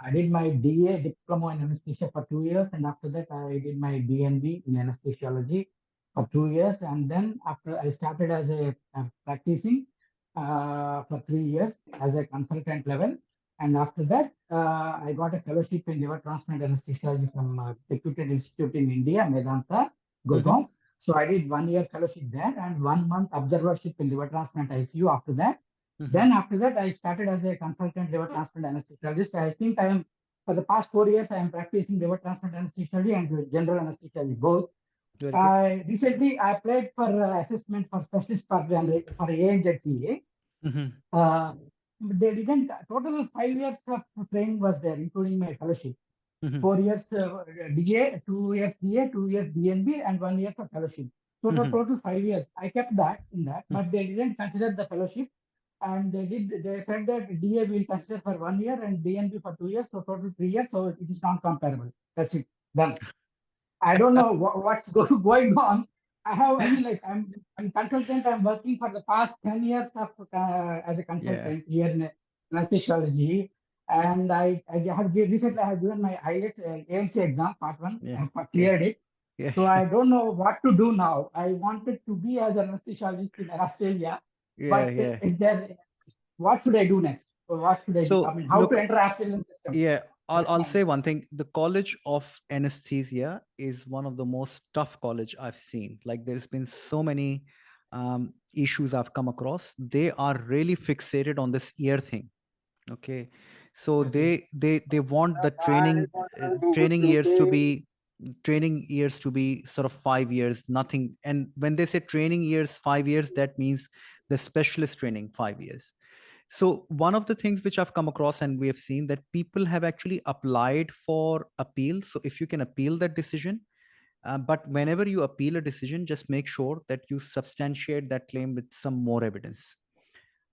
I did my DA diploma in anesthesia for 2 years, and after that, I did my DNB in anesthesiology for 2 years. And then after I started as a practicing for 3 years as a consultant level. And after that, I got a fellowship in liver transplant anesthesiology from Reputed Institute in India, Medanta, Mm-hmm. Gurgaon. So I did 1 year fellowship there and 1 month observership in liver transplant ICU after that. Mm-hmm. Then after that, I started as a consultant liver transplant anesthesiologist. I think I am, for the past 4 years, I am practicing liver transplant anesthesiology and general anesthesiology both. Very good. Recently, I applied for assessment for specialist for ANZCA. Mm-hmm. They didn't, total 5 years of training was there, including my fellowship. Mm-hmm. 4 years DA, 2 years DA, 2 years DNB, and 1 year for fellowship. So the Mm-hmm. total 5 years. I kept that in that, Mm-hmm. but they didn't consider the fellowship. And they said that DA will consider for 1 year and DNB for 2 years. So total 3 years. So it is not comparable. That's it. Done. I don't know what's going on. I mean, like I'm consultant. I'm working for the past 10 years of as a Yeah. consultant here in anesthesiology. And recently I have given my IELTS AMC exam, part one. Yeah. I have Yeah. cleared it. Yeah. So I don't know what to do now. I wanted to be as an anesthesiologist in Australia, Yeah. but Yeah. what should I do next? Or what should I do? I So mean, how to look, enter Australian system? yeah, That's I'll my say one thing. The College of Anesthesia is one of the most tough college I've seen. Like there's been so many issues I've come across. They are really fixated on this ear thing. Okay, so okay. they want the training years to be sort of 5 years, nothing. And when they say training years 5 years, that means the specialist training 5 years. So one of the things which I've come across and we have seen that people have actually applied for appeal. So if you can appeal that decision, but whenever you appeal a decision, just make sure that you substantiate that claim with some more evidence.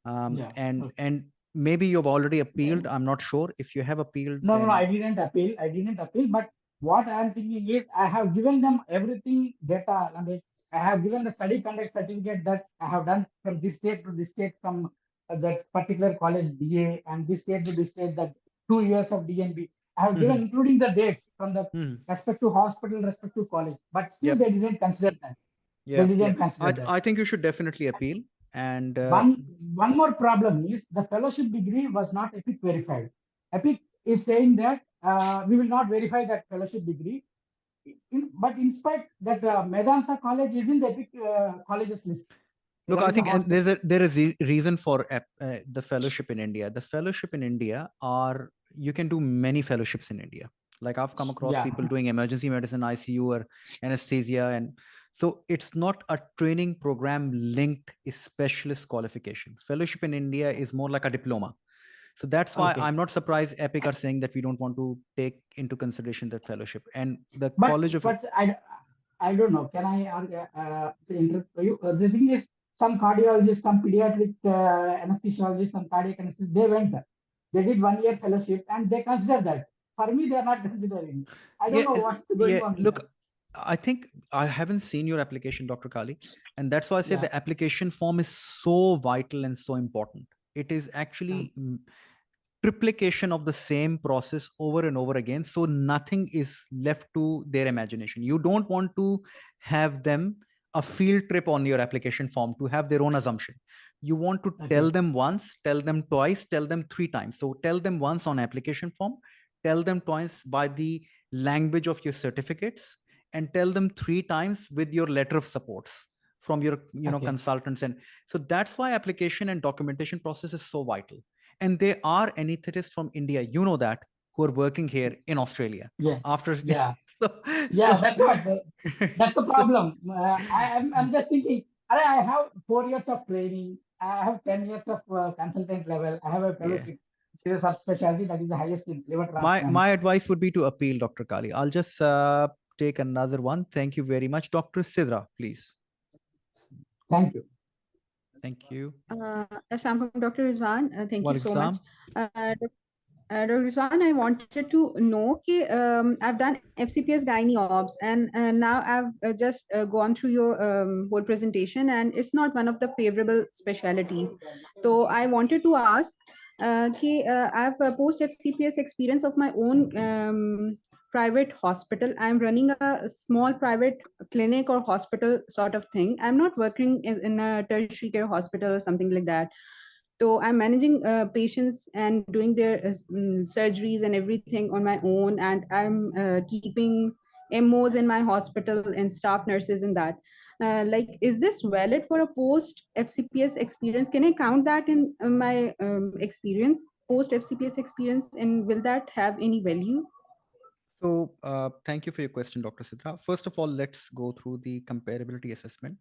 Yeah. And maybe you've already appealed. I'm not sure if you have appealed. No, Then I didn't appeal. I didn't appeal. But what I am thinking is, I have given them everything data. I mean, I have given the study conduct certificate that I have done from this state to this state, from that particular college DA, and this state to this state, that 2 years of DNB. I have given, Mhm, including the dates from the mhm. respective hospital, respective college. But still, Yep. they didn't consider that. They Yeah, yeah. didn't consider that. I think you should definitely appeal. And One more problem is the fellowship degree was not EPIC verified. EPIC is saying that we will not verify that fellowship degree. But in spite that Medanta College is in the EPIC colleges list. look, That I is a think and hospital. there is a reason for the fellowship in India. The fellowship in India are, you can do many fellowships in India. Like I've come across Yeah. people doing emergency medicine, ICU, or anesthesia, and so it's not a training program linked specialist qualification. Fellowship in India is more like a diploma. So that's why Okay. I'm not surprised Epic are saying that we don't want to take into consideration that fellowship. And the But College of I don't know. Can I interrupt you? The thing is, some cardiologists, some pediatric anesthesiologists, some cardiac anesthesiologists, they went there. They did 1 year fellowship and they consider that. For me, they are not considering. I don't know what's going on. Look, I think I haven't seen your application, Dr. Kali, and that's why I said the application form is so vital and so important. It is actually triplication of the same process over and over again, so nothing is left to their imagination. You don't want to have them a field trip on your application form to have their own assumption. You want to tell them once, tell them twice, tell them 3 times. So tell them once on application form, tell them twice by the language of your certificates, and tell them 3 times with your letter of supports from your consultants. And so that's why application and documentation process is so vital. And there are anesthetists from India, you know that, who are working here in Australia. That's what that's the problem. I'm just thinking, I have 4 years of training, I have 10 years of consultant level, I have a fellowship. It's a subspecialty that is the highest in liver transplant. My advice would be to appeal, Dr. Kali. I'll just take another one. Thank you very much. Dr. Sidra, please. Thank you. Thank you. Assalamu alaikum, Dr. Rizwan. Thank you so much. Dr. Rizwan, I wanted to know that I've done FCPS Gynae Obs, and now I've just gone through your whole presentation, and it's not one of the favorable specialties. So I wanted to ask, I have a post FCPS experience of my own private hospital. I'm running a small private clinic or hospital sort of thing. I'm not working in a tertiary care hospital or something like that. So I'm managing patients and doing their surgeries and everything on my own, and I'm keeping MOs in my hospital and staff nurses in that. Like, is this valid for a post FCPS experience? Can I count that in my experience, post FCPS experience, and will that have any value? So thank you for your question, Dr. Sidra. First of all, let's go through the comparability assessment.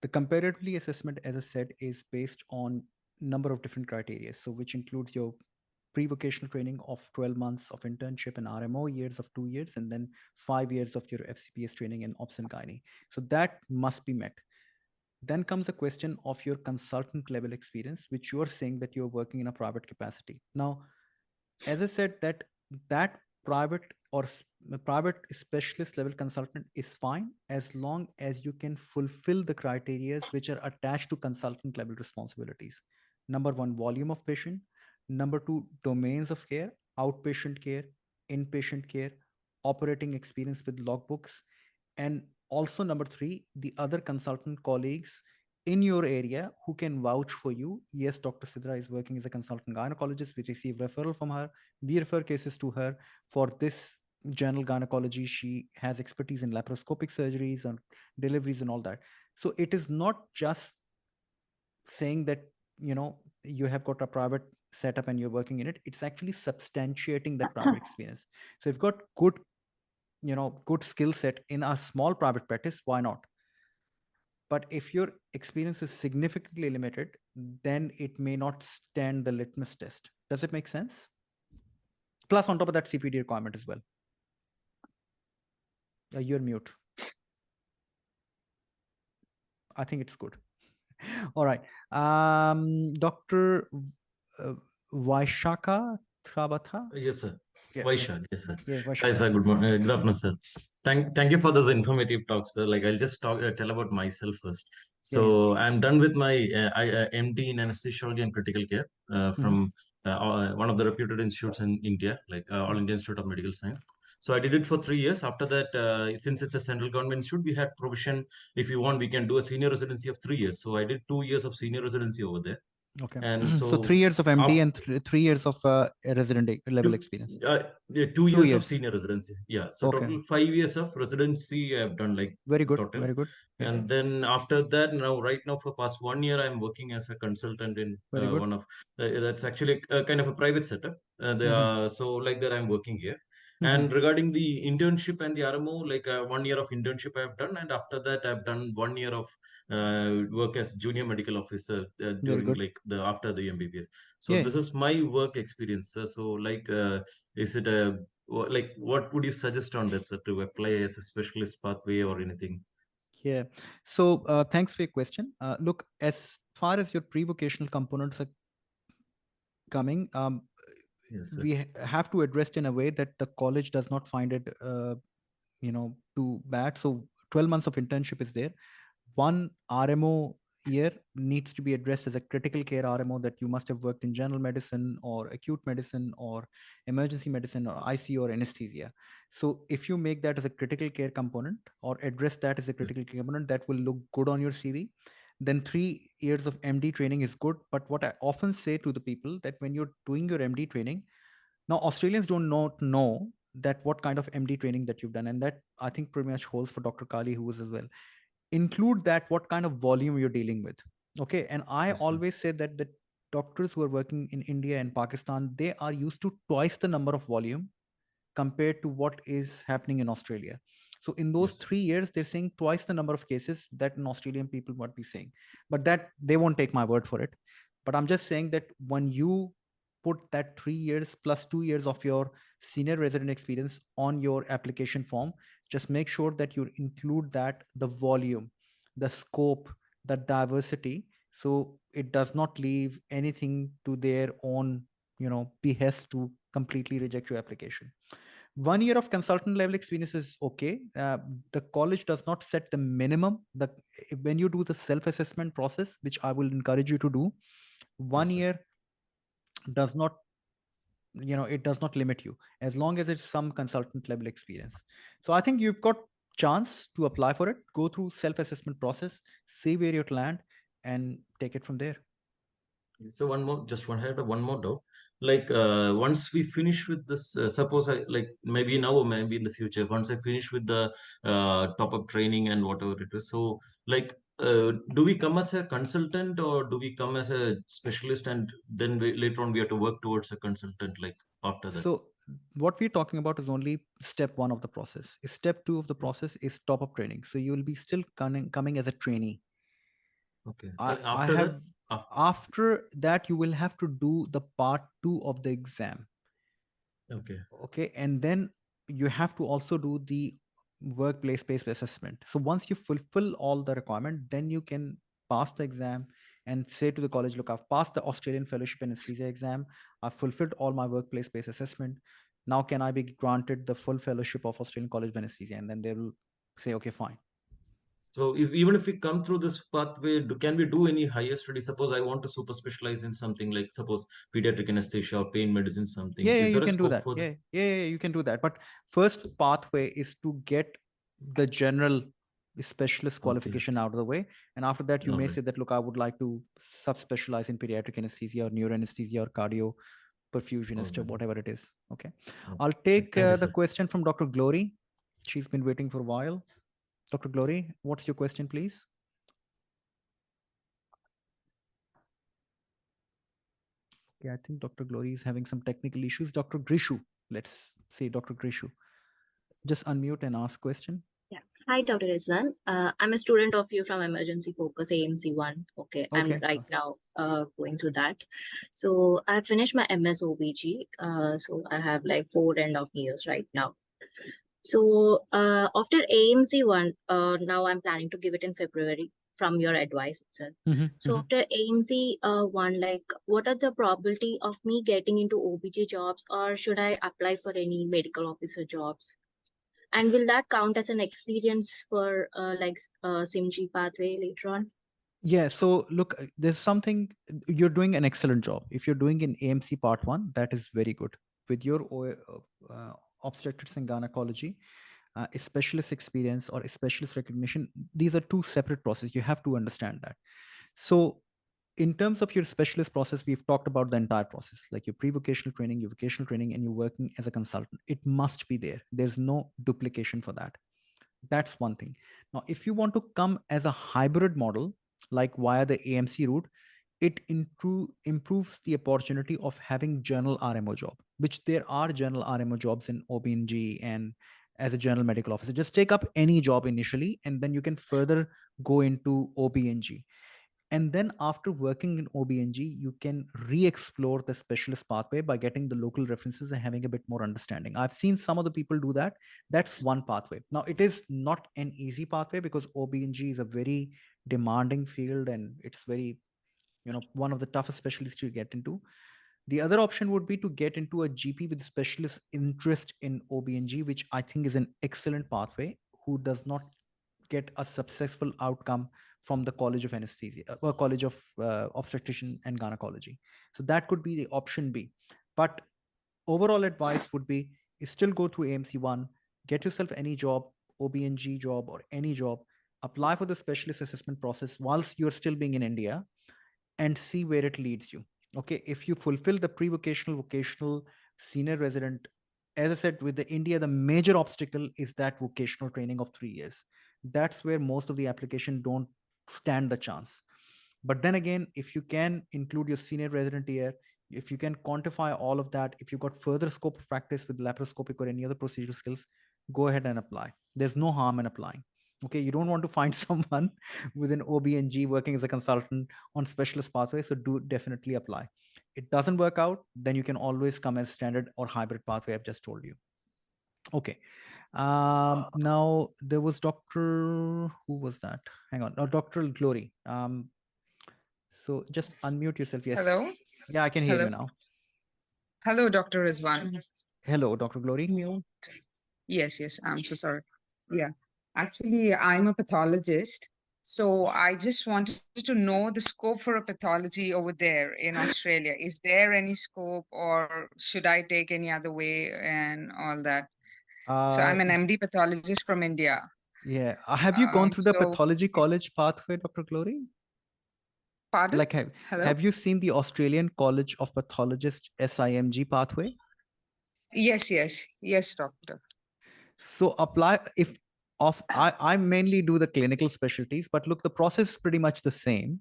The comparability assessment, as I said, is based on number of different criteria. So which includes your pre-vocational training of 12 months of internship and RMO years of 2 years, and then 5 years of your FCPS training in Obs and Gynae. So that must be met. Then comes a question of your consultant level experience, which you are saying that you're working in a private capacity. Now, as I said, that private or private specialist level consultant is fine as long as you can fulfill the criteria which are attached to consultant level responsibilities. Number one, volume of patient. Number two, domains of care, outpatient care, inpatient care, operating experience with logbooks. And also number three, the other consultant colleagues in your area who can vouch for you. Yes, Dr. Sidra is working as a consultant gynecologist. We receive referral from her. We refer cases to her for this general gynecology. She has expertise in laparoscopic surgeries and deliveries and all that. So it is not just saying that, you have got a private setup and you're working in it. It's actually substantiating that private experience. So you've got good skill set in a small private practice, why not? But if your experience is significantly limited, then it may not stand the litmus test. Does it make sense? Plus, on top of that, CPD requirement as well. You're mute. I think it's good. All right. Dr. Vaishaka Trabatha? Yes, sir. Yeah, Vaishak, yes, sir. Yeah, Vaishak. Hi, sir. Good morning. Good afternoon, sir. Thank you for this informative talk, sir. Like, I'll just tell about myself first. So I'm done with my MD in anesthesiology and critical care from one of the reputed institutes in India, like All India Institute of Medical Science. So I did it for 3 years. After that, since it's a central government institute, we had provision. If you want, we can do a senior residency of 3 years. So I did 2 years of senior residency over there. Okay. And so 3 years of MD and 3 years of resident level experience. 2 years of senior residency. Yeah. So Okay. total 5 years of residency I've done, like very good. total. Very good. And then after that, right now for past 1 year, I'm working as a consultant in one of that's actually kind of a private setup. So like that, I'm working here. And regarding the internship and the RMO, like 1 year of internship I've done, and after that I've done 1 year of work as junior medical officer Very during good. like the after the MBBS. So Yeah. this is my work experience. So like, is it a like what would you suggest on that, sir, to apply as a specialist pathway or anything? Yeah. So thanks for your question. Look, as far as your pre-vocational components are coming, Yes, sir. we have to address it in a way that the college does not find it, too bad. So 12 months of internship is there. One RMO year needs to be addressed as a critical care RMO, that you must have worked in general medicine or acute medicine or emergency medicine or ICU or anesthesia. So if you make that as a critical care component or address that as a critical care component, that will look good on your CV. Then 3 years of MD training is good. But what I often say to the people, that when you're doing your MD training, now Australians don't not know that what kind of MD training that you've done, and that I think pretty much holds for Dr. Kali, who was as well. Include that what kind of volume you're dealing with. Okay. And I Yes, sir. always say that the doctors who are working in India and Pakistan, they are used to twice the number of volume compared to what is happening in Australia. So in those Yes. 3 years, they're seeing twice the number of cases that an Australian people might be seeing. But that they won't take my word for it. But I'm just saying that when you put that 3 years plus 2 years of your senior resident experience on your application form, just make sure that you include that the volume, the scope, the diversity, so it does not leave anything to their own behest to completely reject your application. 1 year of consultant level experience is okay. The college does not set the minimum. When you do the self-assessment process, which I will encourage you to do, 1 year does not, it does not limit you, as long as it's some consultant level experience. So I think you've got chance to apply for it. Go through self-assessment process, see where you'll land, and take it from there. So one more, just one had one more doubt. Like once we finish with this, suppose I like maybe now or maybe in the future, once I finish with the top up training and whatever it is. So like, do we come as a consultant or do we come as a specialist, and then later on we have to work towards a consultant like after that? So what we're talking about is only step 1 of the process. Step 2 of the process is top up training. So you will be still coming as a trainee. Okay. I have after that you will have to do the part 2 of the exam. Okay. And then you have to also do the workplace based assessment. So once you fulfill all the requirement, then you can pass the exam and say to the college, look, I've passed the Australian Fellowship Anesthesia exam. I've fulfilled all my workplace based assessment. Now can I be granted the full fellowship of Australian College of Anesthesia? And then they will say, okay, fine. So even if we come through this pathway, can we do any higher study? Suppose I want to super specialize in something like suppose pediatric anesthesia or pain medicine, something. Yeah, Is there you a can do scope that. for that? Yeah, you can do that. But first pathway is to get the general specialist qualification out of the way. And after that, you may say that, look, I would like to subspecialize in pediatric anesthesia or neuroanesthesia or cardio perfusionist or whatever it is. Okay. I'll take the question from Dr. Glory. She's been waiting for a while. Dr. Glory, what's your question, please? Okay, I think Dr. Glory is having some technical issues. Dr. Grishu, let's say Dr. Grishu. Just unmute and ask question. Yeah. Hi, Dr. Rizwan. I'm a student of you from Emergency Focus AMC 1. Okay. I'm right now going through that. So I finished my MS OBG. So I have like 4.5 years right now. So after AMC 1, now I'm planning to give it in February from your advice itself. So after AMC 1, like what are the probability of me getting into OBG jobs, or should I apply for any medical officer jobs? And will that count as an experience for SIMG pathway later on? Yeah, so look, there's something, you're doing an excellent job. If you're doing an AMC part 1, that is very good. With your obstetrics and gynecology, a specialist experience or a specialist recognition, these are 2 separate processes. You have to understand that. So in terms of your specialist process, we've talked about the entire process, like your pre-vocational training, your vocational training, and you're working as a consultant. It must be there. There's no duplication for that. That's one thing. Now, if you want to come as a hybrid model, like via the AMC route, it improves the opportunity of having general RMO job. which there are general RMO jobs in OB&G and as a general medical officer. Just take up any job initially, and then you can further go into OB&G. And then after working in OB&G, you can re-explore the specialist pathway by getting the local references and having a bit more understanding. I've seen some of the people do that. That's one pathway. Now, it is not an easy pathway because OB&G is a very demanding field, and it's very, one of the toughest specialties to get into. The other option would be to get into a GP with specialist interest in OB&G, which I think is an excellent pathway, who does not get a successful outcome from the College of Anesthesia or College of Obstetrician and Gynecology. So that could be the option B. But overall advice would be still go through AMC1, get yourself any job, OB&G job or any job, apply for the specialist assessment process whilst you're still being in India, and see where it leads you. Okay, if you fulfill the pre-vocational, vocational, senior resident, as I said, with the India, the major obstacle is that vocational training of 3 years. That's where most of the application don't stand the chance. But then again, if you can include your senior resident year, if you can quantify all of that, if you've got further scope of practice with laparoscopic or any other procedural skills, go ahead and apply. There's no harm in applying. Okay, you don't want to find someone with an OB&G working as a consultant on specialist pathways, so do definitely apply. It doesn't work out, then you can always come as standard or hybrid pathway I've just told you. Okay. Now there was Dr. Who was that? Hang on. No, Dr. Glory. So just unmute yourself. Yes. Hello. Yeah, I can hear you now. Hello, Dr. Rizwan. Hello, Dr. Glory. Mute. Yes. I'm so sorry. Yeah. Actually, I'm a pathologist. So I just wanted to know the scope for a pathology over there in Australia. Is there any scope, or should I take any other way and all that? So I'm an MD pathologist from India. Yeah. Have you gone through the pathology college pathway, Dr. Glory? Pardon? Like, have you seen the Australian College of Pathologists SIMG pathway? Yes, doctor. So apply I mainly do the clinical specialties, but look, the process is pretty much the same.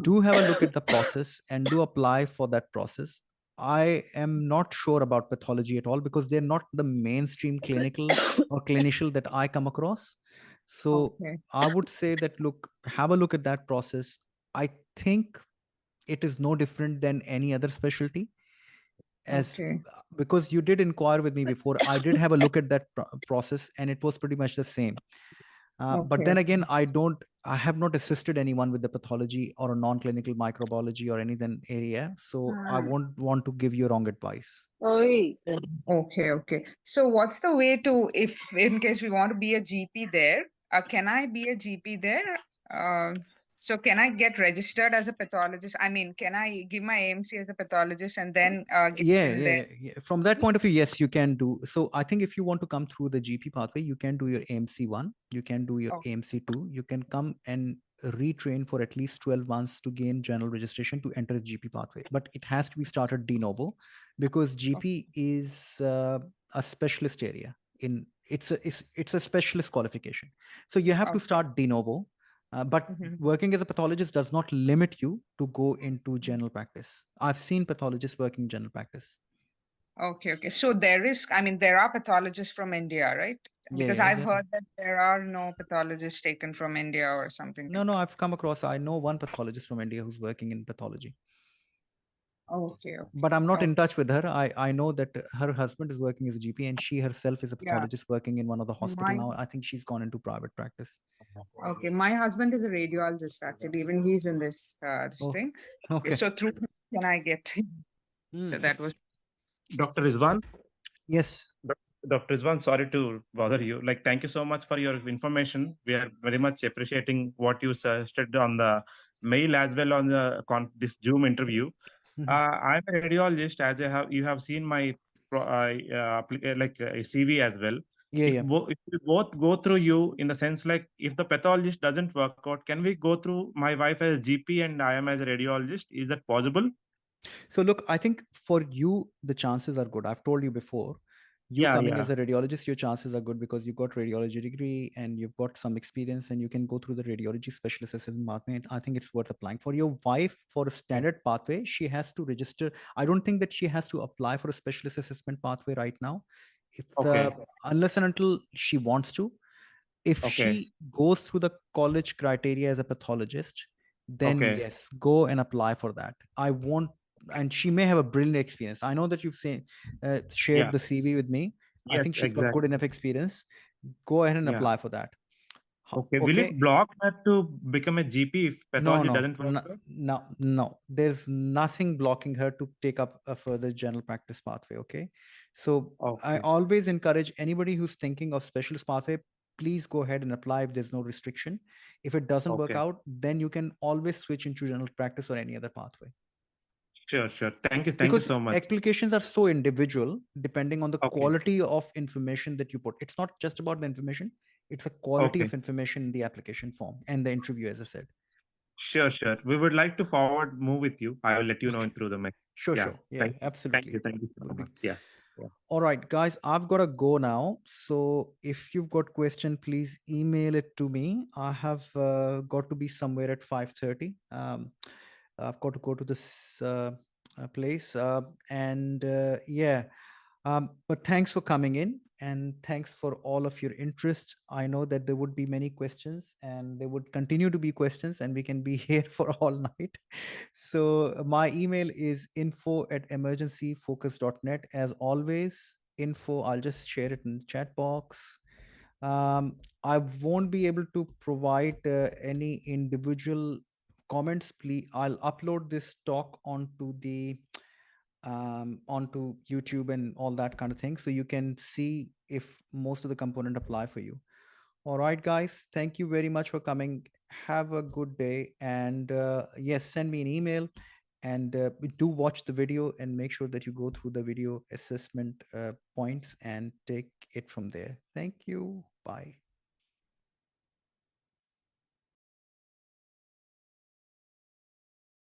Do have a look at the process and do apply for that process. I am not sure about pathology at all because they're not the mainstream clinical or clinician that I come across. So I would say that, look, have a look at that process. I think it is no different than any other specialty. Because you did inquire with me before, I did have a look at that process and it was pretty much the same. But then again, I have not assisted anyone with the pathology or a non-clinical microbiology or anything area. So I won't want to give you wrong advice. Okay. So what's the way to, if in case we want to be a GP there, can I be a GP there? So can I get registered as a pathologist? I mean, can I give my AMC as a pathologist and then get yeah. From that point of view, yes, you can do. So I think if you want to come through the GP pathway, you can do your AMC1, you can do your AMC2, you can come and retrain for at least 12 months to gain general registration to enter the GP pathway. But it has to be started de novo because GP is a specialist area. It's a specialist qualification. So you have to start de novo. But working as a pathologist does not limit you to go into general practice. I've seen pathologists working in general practice. Okay. So there are pathologists from India, right? Because I've heard that there are no pathologists taken from India or something. No, I've come across, I know one pathologist from India who's working in pathology. Okay. But I'm not in touch with her. I know that her husband is working as a GP and she herself is a pathologist working in one of the hospitals now. I think she's gone into private practice. Okay. My husband is a radiologist, actually. Even he's in this thing. Okay. So through him can I get? So that was. Dr. Rizwan? Yes. Dr. Rizwan, sorry to bother you. Thank you so much for your information. We are very much appreciating what you suggested on the mail as well on this Zoom interview. I'm a radiologist, as you have seen my CV as well. If we both go through you, in the sense if the pathologist doesn't work out, can we go through my wife as a GP and I am as a radiologist? Is that possible? So look, I think for you, the chances are good. I've told you before you coming as a radiologist, your chances are good because you've got radiology degree and you've got some experience and you can go through the radiology specialist assistant pathway. I think it's worth applying. For your wife, for a standard pathway, she has to register. I don't think that she has to apply for a specialist assessment pathway right now, if unless and until she wants to. If she goes through the college criteria as a pathologist, then yes, go and apply for that. I won't, and she may have a brilliant experience. I know that you've shared the CV with me. I think she's got good enough experience. Go ahead and apply for that. Okay. Will it block her to become a GP if pathology doesn't work? No. There's nothing blocking her to take up a further general practice pathway. Okay. So I always encourage anybody who's thinking of specialist pathway, please go ahead and apply if there's no restriction. If it doesn't work out, then you can always switch into general practice or any other pathway. Sure. Thank you so much. Applications are so individual depending on the quality of information that you put. It's not just about the information, it's a quality of information in the application form and the interview, as I said. Sure. We would like to move with you. I will let you know through the mail. Sure. Yeah, absolutely. Thank you so much. Yeah. All right, guys, I've got to go now. So if you've got question, please email it to me. I have got to be somewhere at 5:30. I've got to go to this place. But thanks for coming in and thanks for all of your interest. I know that there would be many questions and there would continue to be questions and we can be here for all night. So my email is info@emergencyfocus.net. As always, info, I'll just share it in the chat box. I won't be able to provide any individual comments. Please, I'll upload this talk onto the onto YouTube and all that kind of thing, so you can see if most of the component apply for you. All right, guys, thank you very much for coming. Have a good day, and yes, send me an email, and do watch the video and make sure that you go through the video assessment points and take it from there. Thank you. Bye.